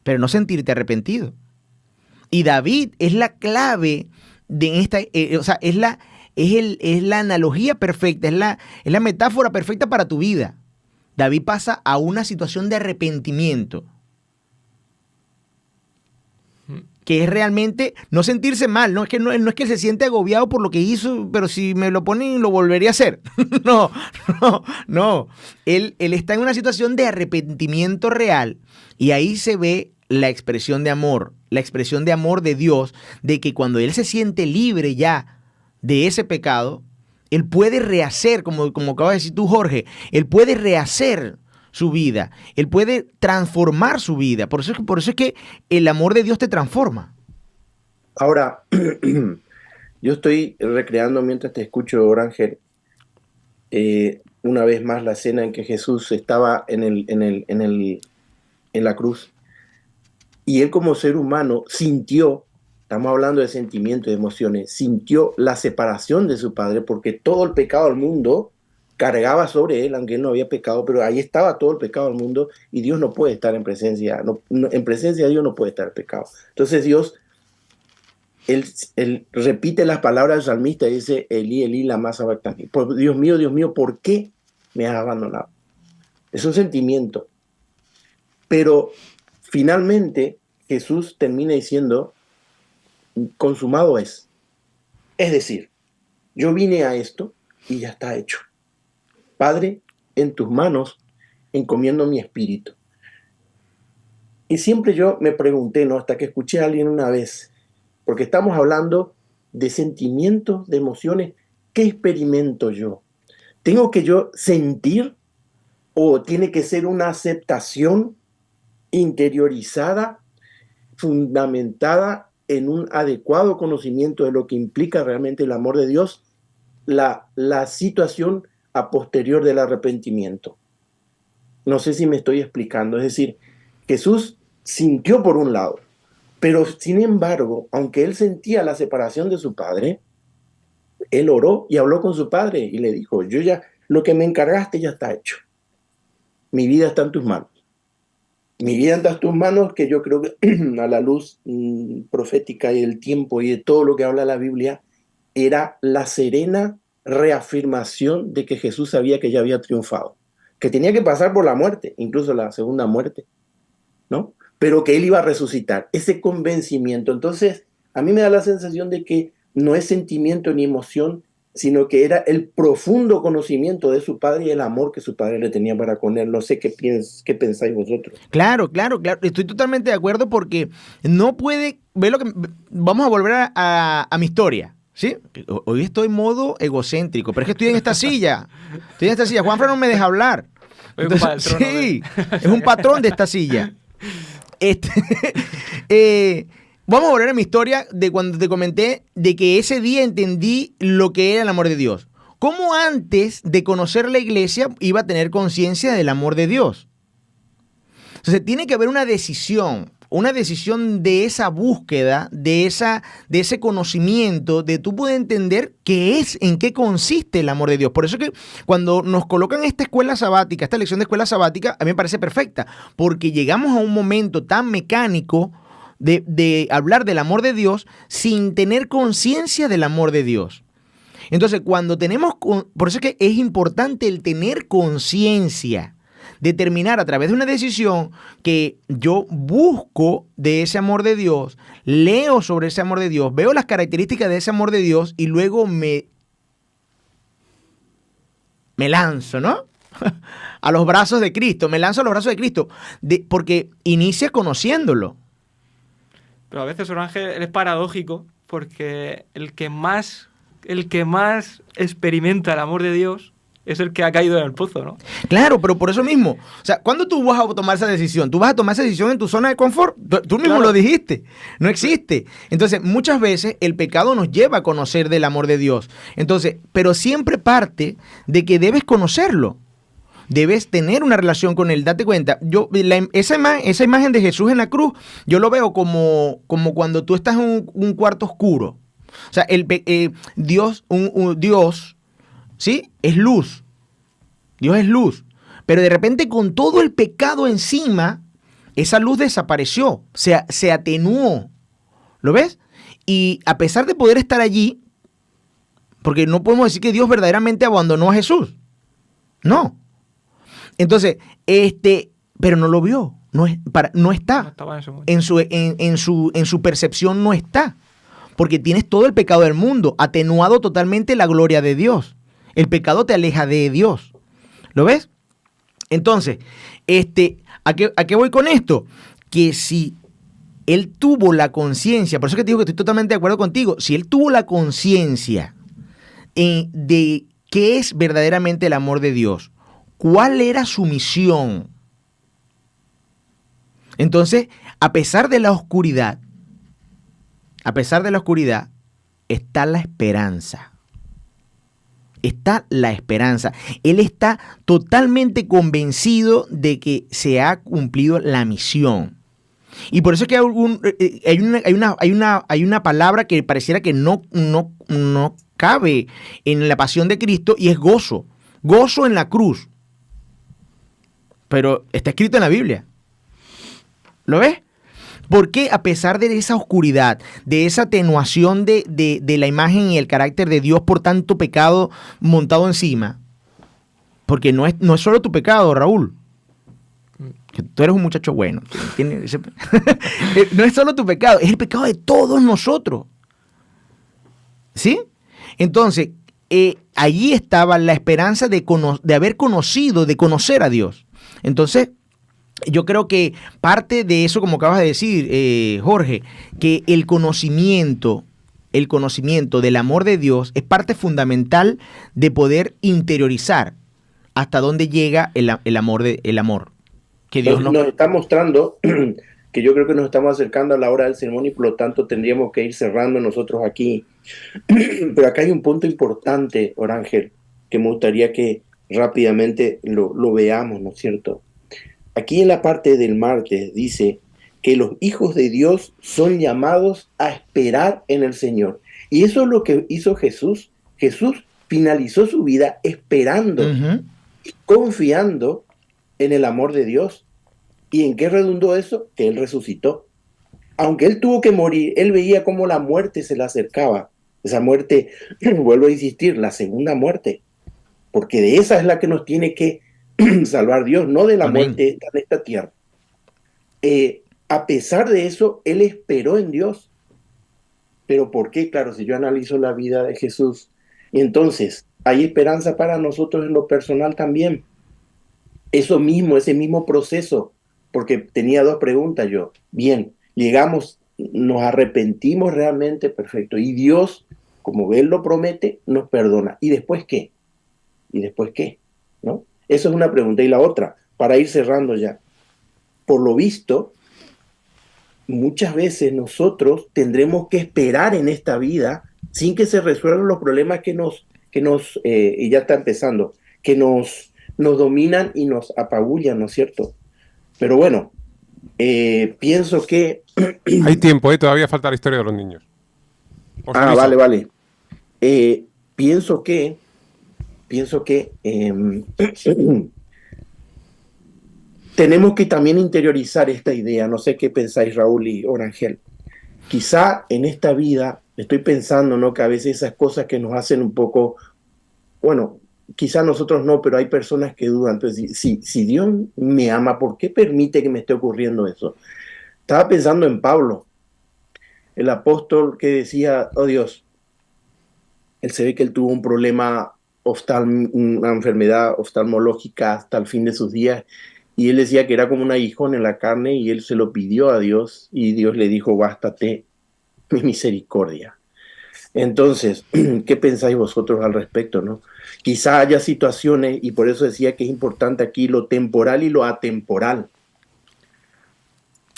pero no sentirte arrepentido. Y David es la clave de esta, es la analogía perfecta, es la metáfora perfecta para tu vida. David pasa a una situación de arrepentimiento, que es realmente no sentirse mal, no es que se siente agobiado por lo que hizo, pero si me lo ponen lo volvería a hacer. No. Él está en una situación de arrepentimiento real y ahí se ve la expresión de amor de Dios, de que cuando él se siente libre ya de ese pecado, él puede rehacer, como acabas de decir tú, Jorge, él puede rehacer su vida, él puede transformar su vida. Por eso es que el amor de Dios te transforma. Ahora, yo estoy recreando mientras te escucho, Orangel, una vez más la escena en que Jesús estaba en la cruz y él como ser humano sintió, estamos hablando de sentimientos, de emociones, sintió la separación de su Padre porque todo el pecado del mundo cargaba sobre él, aunque él no había pecado, pero ahí estaba todo el pecado del mundo y Dios no puede estar en presencia, en presencia de Dios no puede estar el pecado. Entonces Dios, él repite las palabras del salmista y dice, Elí, Elí, lama sabactani. Dios mío, ¿por qué me has abandonado? Es un sentimiento. Pero finalmente Jesús termina diciendo, consumado es. Es decir, yo vine a esto y ya está hecho. Padre, en tus manos encomiendo mi espíritu. Y siempre yo me pregunté, ¿no? Hasta que escuché a alguien una vez, porque estamos hablando de sentimientos, de emociones, ¿qué experimento yo? ¿Tengo que yo sentir o tiene que ser una aceptación interiorizada, fundamentada en un adecuado conocimiento de lo que implica realmente el amor de Dios, la situación a posterior del arrepentimiento? No sé si me estoy explicando. Es decir, Jesús sintió por un lado, pero sin embargo, aunque él sentía la separación de su Padre, él oró y habló con su Padre y le dijo, yo ya, lo que me encargaste ya está hecho. Mi vida está en tus manos. Mi vida está en tus manos, que yo creo que a la luz profética y del tiempo y de todo lo que habla la Biblia, era la serena reafirmación de que Jesús sabía que ya había triunfado, que tenía que pasar por la muerte, incluso la segunda muerte, ¿no? Pero que él iba a resucitar, ese convencimiento. Entonces, a mí me da la sensación de que no es sentimiento ni emoción, sino que era el profundo conocimiento de su Padre y el amor que su Padre le tenía para con él. No sé qué pensáis vosotros. Claro. Estoy totalmente de acuerdo porque no puede... Vamos a volver a mi historia. ¿Sí? Hoy estoy en modo egocéntrico, pero es que estoy en esta silla. Juanfran no me deja hablar. Entonces, sí, es un patrón de esta silla. Vamos a volver a mi historia de cuando te comenté de que ese día entendí lo que era el amor de Dios. ¿Cómo antes de conocer la iglesia iba a tener conciencia del amor de Dios? Entonces tiene que haber una decisión de esa búsqueda, de ese conocimiento, de tú poder entender en qué consiste el amor de Dios. Por eso que cuando nos colocan esta escuela sabática, esta lección de escuela sabática, a mí me parece perfecta, porque llegamos a un momento tan mecánico de hablar del amor de Dios sin tener conciencia del amor de Dios. Entonces, por eso es que es importante el tener conciencia, determinar a través de una decisión que yo busco de ese amor de Dios, leo sobre ese amor de Dios, veo las características de ese amor de Dios y luego me lanzo, ¿no? A los brazos de Cristo, porque inicia conociéndolo. Pero a veces, Ángel, es paradójico porque el que más experimenta el amor de Dios es el que ha caído en el pozo, ¿no? Claro, pero por eso mismo. O sea, ¿cuándo tú vas a tomar esa decisión? ¿Tú vas a tomar esa decisión en tu zona de confort? Tú mismo lo dijiste. No existe. Entonces, muchas veces el pecado nos lleva a conocer del amor de Dios. Entonces, pero siempre parte de que debes conocerlo. Debes tener una relación con Él. Date cuenta. Esa imagen de Jesús en la cruz, yo lo veo como cuando tú estás en un cuarto oscuro. O sea, Dios, ¿sí? Es luz. Dios es luz. Pero de repente con todo el pecado encima, esa luz desapareció, se atenuó. ¿Lo ves? Y a pesar de poder estar allí, porque no podemos decir que Dios verdaderamente abandonó a Jesús. No. Entonces, pero no lo vio, no está. No estaba en ese momento. En su percepción no está. Porque tienes todo el pecado del mundo, atenuado totalmente la gloria de Dios. El pecado te aleja de Dios. ¿Lo ves? Entonces, ¿a qué voy con esto? Que si él tuvo la conciencia, por eso que te digo que estoy totalmente de acuerdo contigo, si él tuvo la conciencia de qué es verdaderamente el amor de Dios, cuál era su misión, entonces, a pesar de la oscuridad, está la esperanza. Está la esperanza. Él está totalmente convencido de que se ha cumplido la misión. Y por eso es que hay una palabra que pareciera que no cabe en la pasión de Cristo, y es gozo. Gozo en la cruz. Pero está escrito en la Biblia. ¿Lo ves? Porque a pesar de esa oscuridad, de esa atenuación de la imagen y el carácter de Dios por tanto pecado montado encima, porque no es solo tu pecado, Raúl, que tú eres un muchacho bueno, no es solo tu pecado, es el pecado de todos nosotros, ¿sí? Entonces, allí estaba la esperanza de haber conocido, de conocer a Dios. Entonces, yo creo que parte de eso, como acabas de decir, Jorge, que el conocimiento del amor de Dios es parte fundamental de poder interiorizar hasta dónde llega el amor que Dios nos está mostrando que yo creo que nos estamos acercando a la hora del sermón y por lo tanto tendríamos que ir cerrando nosotros aquí. Pero acá hay un punto importante, Orángel, que me gustaría que rápidamente lo veamos, ¿no es cierto? Aquí en la parte del martes dice que los hijos de Dios son llamados a esperar en el Señor. Y eso es lo que hizo Jesús. Jesús finalizó su vida esperando y confiando en el amor de Dios. ¿Y en qué redundó eso? Que Él resucitó. Aunque Él tuvo que morir, Él veía cómo la muerte se le acercaba. Esa muerte, vuelvo a insistir, la segunda muerte. Porque de esa es la que nos tiene que salvar Dios, no de la muerte de esta tierra. A pesar de eso, Él esperó en Dios. ¿Pero por qué? Claro, si yo analizo la vida de Jesús, y entonces hay esperanza para nosotros en lo personal también. Ese mismo proceso, porque tenía dos preguntas yo. Bien, llegamos, nos arrepentimos realmente, perfecto. Y Dios, como Él lo promete, nos perdona. ¿Y después qué? ¿Y después qué? ¿No? Esa es una pregunta. Y la otra, para ir cerrando ya. Por lo visto, muchas veces nosotros tendremos que esperar en esta vida sin que se resuelvan los problemas y ya está empezando, que nos dominan y nos apabullan, ¿no es cierto? Pero bueno, pienso que... Hay tiempo, todavía falta la historia de los niños. Vale. Pienso que tenemos que también interiorizar esta idea. No sé qué pensáis, Raúl y Orangel. Quizá en esta vida, estoy pensando, ¿no?, que a veces esas cosas que nos hacen un poco, bueno, quizá nosotros no, pero hay personas que dudan. Entonces, si Dios me ama, ¿por qué permite que me esté ocurriendo eso? Estaba pensando en Pablo, el apóstol que decía, oh Dios, él se ve que él tuvo un problema, una enfermedad oftalmológica hasta el fin de sus días, y él decía que era como un aguijón en la carne, y él se lo pidió a Dios, y Dios le dijo, bástate mi misericordia. Entonces, ¿qué pensáis vosotros al respecto, no? Quizá haya situaciones, y por eso decía que es importante aquí lo temporal y lo atemporal.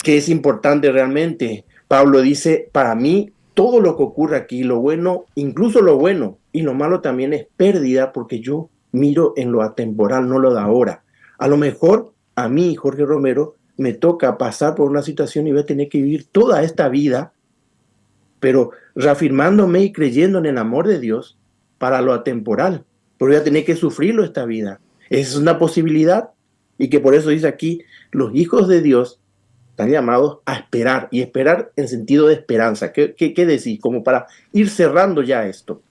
¿Qué es importante realmente? Pablo dice, para mí, todo lo que ocurre aquí, lo bueno, incluso lo bueno, y lo malo también es pérdida, porque yo miro en lo atemporal, no lo de ahora. A lo mejor a mí, Jorge Romero, me toca pasar por una situación y voy a tener que vivir toda esta vida, pero reafirmándome y creyendo en el amor de Dios para lo atemporal, pero voy a tener que sufrirlo esta vida. Esa es una posibilidad, y que por eso dice aquí, los hijos de Dios están llamados a esperar, y esperar en sentido de esperanza. ¿Qué decís? Como para ir cerrando ya esto.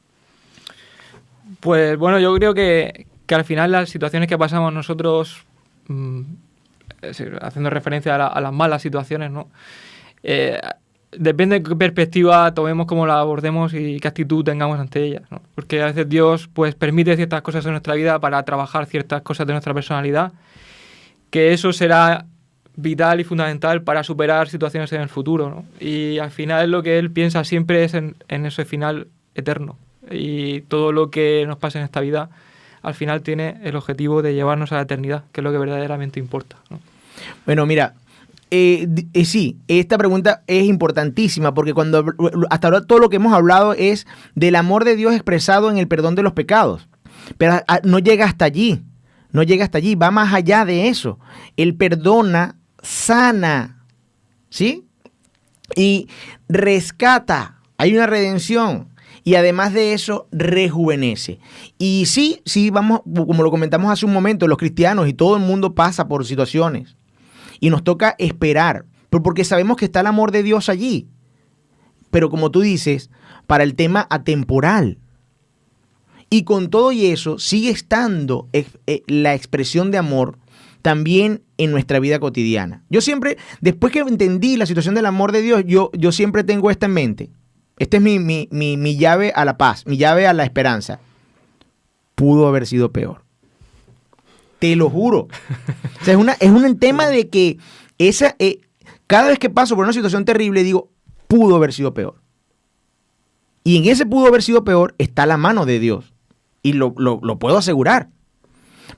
Pues bueno, yo creo que al final las situaciones que pasamos nosotros haciendo referencia a las malas situaciones, ¿no? Depende de qué perspectiva tomemos, cómo la abordemos y qué actitud tengamos ante ellas, ¿no? Porque a veces Dios pues permite ciertas cosas en nuestra vida para trabajar ciertas cosas de nuestra personalidad, que eso será vital y fundamental para superar situaciones en el futuro, ¿no? Y al final lo que Él piensa siempre es en ese final eterno. Y todo lo que nos pasa en esta vida al final tiene el objetivo de llevarnos a la eternidad, que es lo que verdaderamente importa, ¿no? Bueno, mira, sí, esta pregunta es importantísima porque hasta ahora todo lo que hemos hablado es del amor de Dios expresado en el perdón de los pecados, pero no llega hasta allí, va más allá de eso. Él perdona, sana, ¿sí? Y rescata, hay una redención. Y además de eso, rejuvenece. Y sí, vamos, como lo comentamos hace un momento, los cristianos y todo el mundo pasa por situaciones. Y nos toca esperar, porque sabemos que está el amor de Dios allí. Pero como tú dices, para el tema atemporal. Y con todo y eso, sigue estando la expresión de amor también en nuestra vida cotidiana. Yo siempre, después que entendí la situación del amor de Dios, yo siempre tengo esta en mente. Esta es mi llave a la paz, mi llave a la esperanza. Pudo haber sido peor. Te lo juro. O sea, es un tema de que cada vez que paso por una situación terrible digo, pudo haber sido peor. Y en ese pudo haber sido peor está la mano de Dios. Y lo puedo asegurar.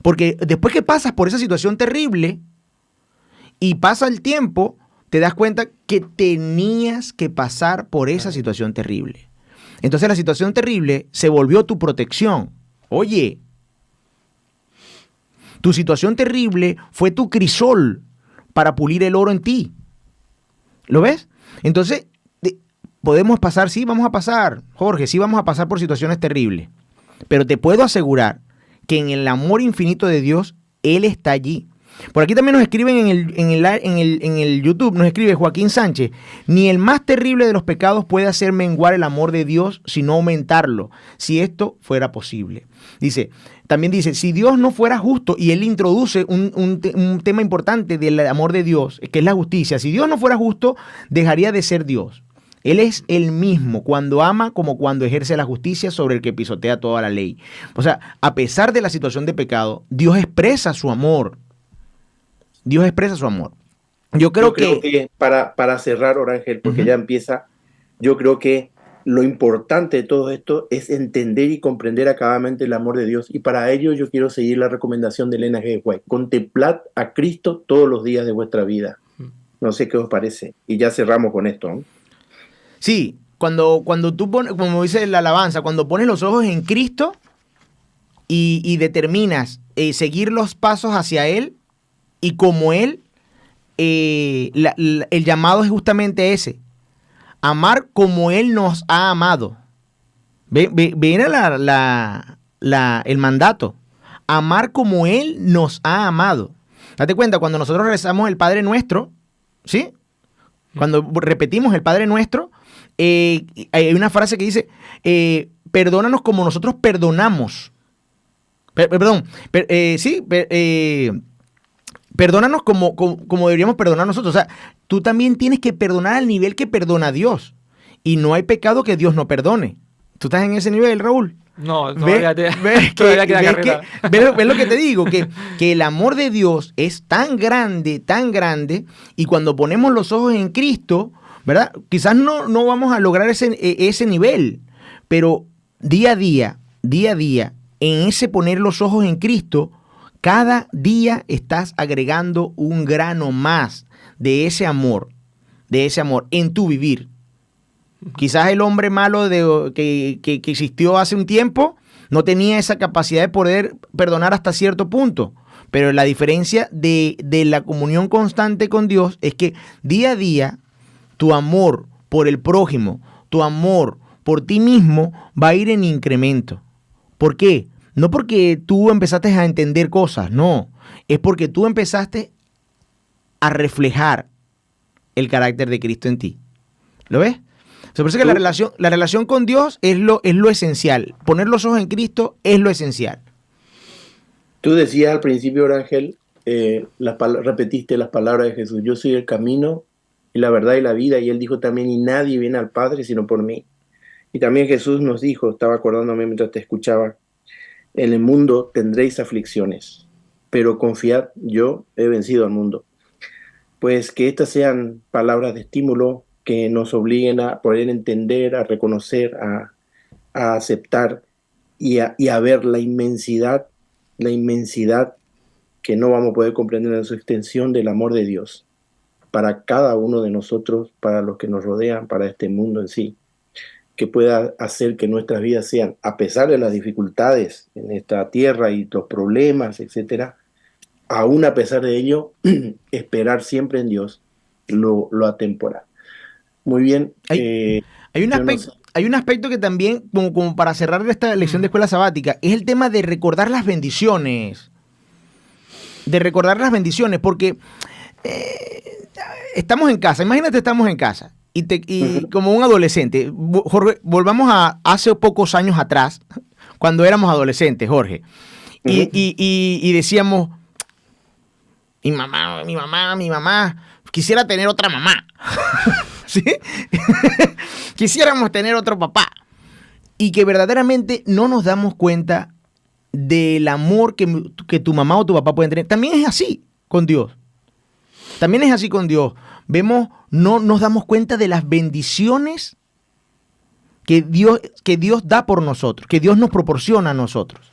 Porque después que pasas por esa situación terrible y pasa el tiempo, te das cuenta que tenías que pasar por esa situación terrible. Entonces la situación terrible se volvió tu protección. Oye, tu situación terrible fue tu crisol para pulir el oro en ti. ¿Lo ves? Entonces, podemos pasar, sí, vamos a pasar, Jorge, sí vamos a pasar por situaciones terribles. Pero te puedo asegurar que en el amor infinito de Dios, Él está allí. Por aquí también nos escriben en el YouTube, nos escribe Joaquín Sánchez: ni el más terrible de los pecados puede hacer menguar el amor de Dios, sino aumentarlo, si esto fuera posible. También dice, si Dios no fuera justo, y él introduce un tema importante del amor de Dios, que es la justicia. Si Dios no fuera justo, dejaría de ser Dios. Él es el mismo cuando ama como cuando ejerce la justicia sobre el que pisotea toda la ley. O sea, a pesar de la situación de pecado, Dios expresa su amor. Dios expresa su amor. Yo creo que para cerrar, Orángel, porque ya empieza, yo creo que lo importante de todo esto es entender y comprender acabadamente el amor de Dios. Y para ello yo quiero seguir la recomendación de Elena G. White. Contemplad a Cristo todos los días de vuestra vida. No sé qué os parece. Y ya cerramos con esto, ¿no? Sí, cuando tú pones, como dice la alabanza, cuando pones los ojos en Cristo y determinas seguir los pasos hacia Él, y como Él, el llamado es justamente ese: amar como Él nos ha amado. Viene el mandato: amar como Él nos ha amado. Date cuenta, cuando nosotros rezamos el Padre Nuestro, ¿sí? Cuando repetimos el Padre Nuestro, hay una frase que dice, perdónanos como nosotros perdonamos. Perdónanos como deberíamos perdonar nosotros. O sea, tú también tienes que perdonar al nivel que perdona Dios. Y no hay pecado que Dios no perdone. ¿Tú estás en ese nivel, Raúl? No, todavía queda carrera. ¿Ves lo que te digo? Que el amor de Dios es tan grande, y cuando ponemos los ojos en Cristo, ¿verdad? Quizás no vamos a lograr ese nivel, pero día a día, en ese poner los ojos en Cristo, cada día estás agregando un grano más de ese amor en tu vivir. Quizás el hombre malo que existió hace un tiempo no tenía esa capacidad de poder perdonar hasta cierto punto, pero la diferencia de la comunión constante con Dios es que día a día tu amor por el prójimo, tu amor por ti mismo va a ir en incremento. ¿Por qué? No porque tú empezaste a entender cosas, no. Es porque tú empezaste a reflejar el carácter de Cristo en ti. ¿Lo ves? Se parece que la relación con Dios es lo esencial. Poner los ojos en Cristo es lo esencial. Tú decías al principio, Ángel, repetiste las palabras de Jesús: yo soy el camino y la verdad y la vida, y él dijo también: y nadie viene al Padre sino por mí. Y también Jesús nos dijo, estaba acordándome mientras te escuchaba: en el mundo tendréis aflicciones, pero confiad, yo he vencido al mundo. Pues que estas sean palabras de estímulo que nos obliguen a poder entender, a reconocer, a aceptar y a ver la inmensidad que no vamos a poder comprender en su extensión del amor de Dios para cada uno de nosotros, para los que nos rodean, para este mundo en sí, que pueda hacer que nuestras vidas sean, a pesar de las dificultades en esta tierra y los problemas, etcétera, aún a pesar de ello, esperar siempre en Dios lo atemporal. Muy bien. Hay un aspecto que también, como para cerrar esta lección de escuela sabática, es el tema de recordar las bendiciones. De recordar las bendiciones, porque estamos en casa. Imagínate, estamos en casa. Y como un adolescente, Jorge, volvamos a hace pocos años atrás, cuando éramos adolescentes, Jorge, y decíamos: mi mamá, quisiera tener otra mamá. ¿Sí? Quisiéramos tener otro papá. Y que verdaderamente no nos damos cuenta del amor que tu mamá o tu papá pueden tener. También es así con Dios. También es así con Dios. Vemos, no nos damos cuenta de las bendiciones que Dios da por nosotros, que Dios nos proporciona a nosotros.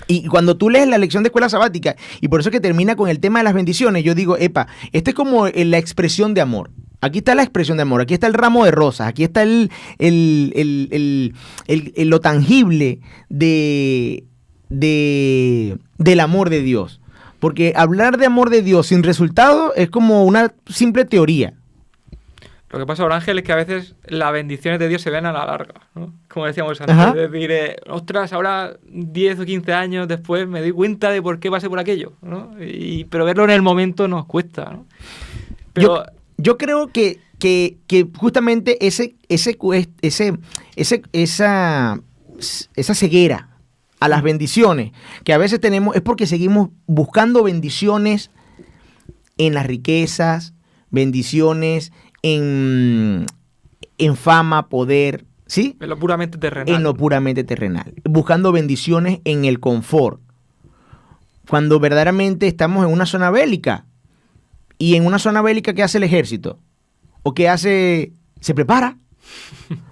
Y cuando tú lees la lección de escuela sabática, y por eso es que termina con el tema de las bendiciones, yo digo: epa, esta es como la expresión de amor. Aquí está la expresión de amor, aquí está el ramo de rosas, aquí está lo tangible del amor de Dios. Porque hablar de amor de Dios sin resultado es como una simple teoría. Lo que pasa, Ángel, es que a veces las bendiciones de Dios se ven a la larga, ¿no? Como decíamos antes, es decir, ostras, ahora 10 o 15 años después me doy cuenta de por qué pasé por aquello, ¿no? Pero verlo en el momento nos cuesta, ¿no? Pero yo creo que justamente esa ceguera a las bendiciones que a veces tenemos es porque seguimos buscando bendiciones en las riquezas, bendiciones en fama, poder, ¿sí? En lo puramente terrenal. En lo puramente terrenal. Buscando bendiciones en el confort. Cuando verdaderamente estamos en una zona bélica. Y en una zona bélica, ¿qué hace el ejército? ¿O qué hace? Se prepara.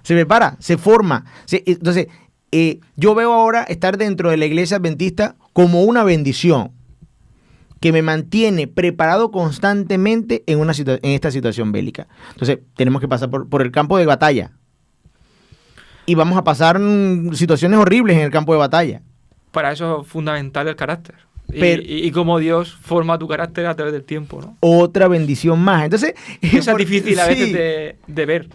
Se forma. Entonces, yo veo ahora estar dentro de la iglesia adventista como una bendición que me mantiene preparado constantemente en esta situación bélica. Entonces, tenemos que pasar por el campo de batalla. Y vamos a pasar situaciones horribles en el campo de batalla. Para eso es fundamental el carácter. Y cómo Dios forma tu carácter a través del tiempo, ¿no? Otra bendición más. Entonces, esa es difícil a veces de ver.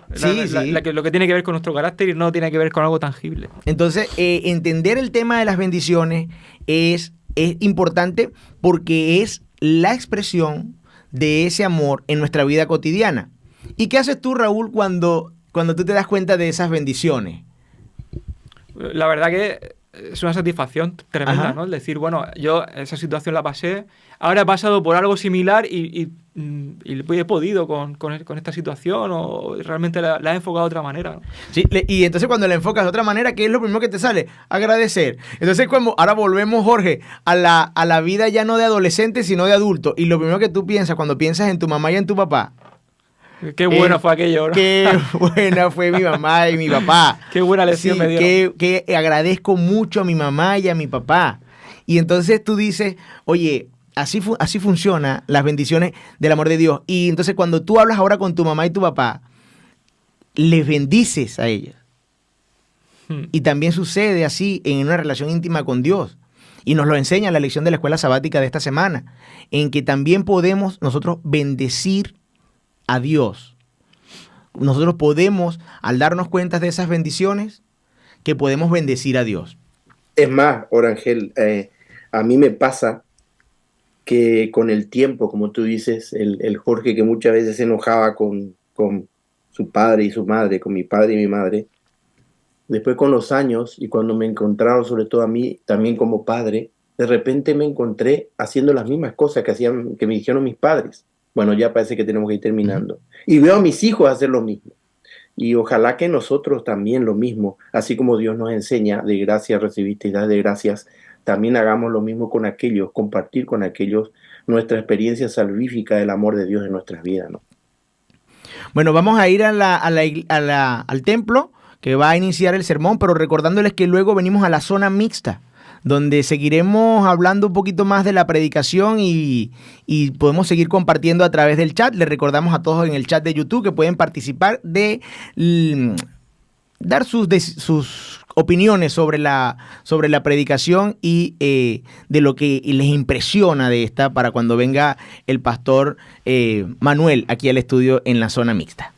Lo que tiene que ver con nuestro carácter y no tiene que ver con algo tangible. Entonces, entender el tema de las bendiciones es importante porque es la expresión de ese amor en nuestra vida cotidiana. ¿Y qué haces tú, Raúl, cuando tú te das cuenta de esas bendiciones? La verdad que es una satisfacción tremenda, ¿no? El decir, bueno, yo esa situación la pasé, ahora he pasado por algo similar y he podido con esta situación, o realmente la he enfocado de otra manera, ¿no? Sí, y entonces cuando la enfocas de otra manera, ¿qué es lo primero que te sale? Agradecer. Entonces, ahora volvemos, Jorge, a la vida ya no de adolescente, sino de adulto. Y lo primero que tú piensas cuando piensas en tu mamá y en tu papá: qué bueno fue aquello, ¿no? Qué buena fue mi mamá y mi papá. Qué buena lección me dieron. Que agradezco mucho a mi mamá y a mi papá. Y entonces tú dices: oye, así funcionan las bendiciones del amor de Dios. Y entonces cuando tú hablas ahora con tu mamá y tu papá, les bendices a ellos. Y también sucede así en una relación íntima con Dios. Y nos lo enseña la lección de la escuela sabática de esta semana, en que también podemos nosotros bendecir a Dios. Nosotros podemos, al darnos cuenta de esas bendiciones, que podemos bendecir a Dios. Es más, Orangel, a mí me pasa que con el tiempo, como tú dices, el Jorge que muchas veces se enojaba con su padre y su madre, con mi padre y mi madre, después con los años y cuando me encontraron, sobre todo a mí, también como padre, de repente me encontré haciendo las mismas cosas que me dijeron mis padres. Bueno, ya parece que tenemos que ir terminando. Y veo a mis hijos hacer lo mismo. Y ojalá que nosotros también lo mismo, así como Dios nos enseña, de gracia recibiste y das de gracias, también hagamos lo mismo con aquellos, compartir con aquellos nuestra experiencia salvífica del amor de Dios en nuestras vidas, ¿no? Bueno, vamos a ir al templo que va a iniciar el sermón, pero recordándoles que luego venimos a la zona mixta, donde seguiremos hablando un poquito más de la predicación y podemos seguir compartiendo a través del chat. Les recordamos a todos en el chat de YouTube que pueden participar de dar sus opiniones sobre la predicación y de lo que les impresiona de esta para cuando venga el pastor Manuel aquí al estudio en la zona mixta.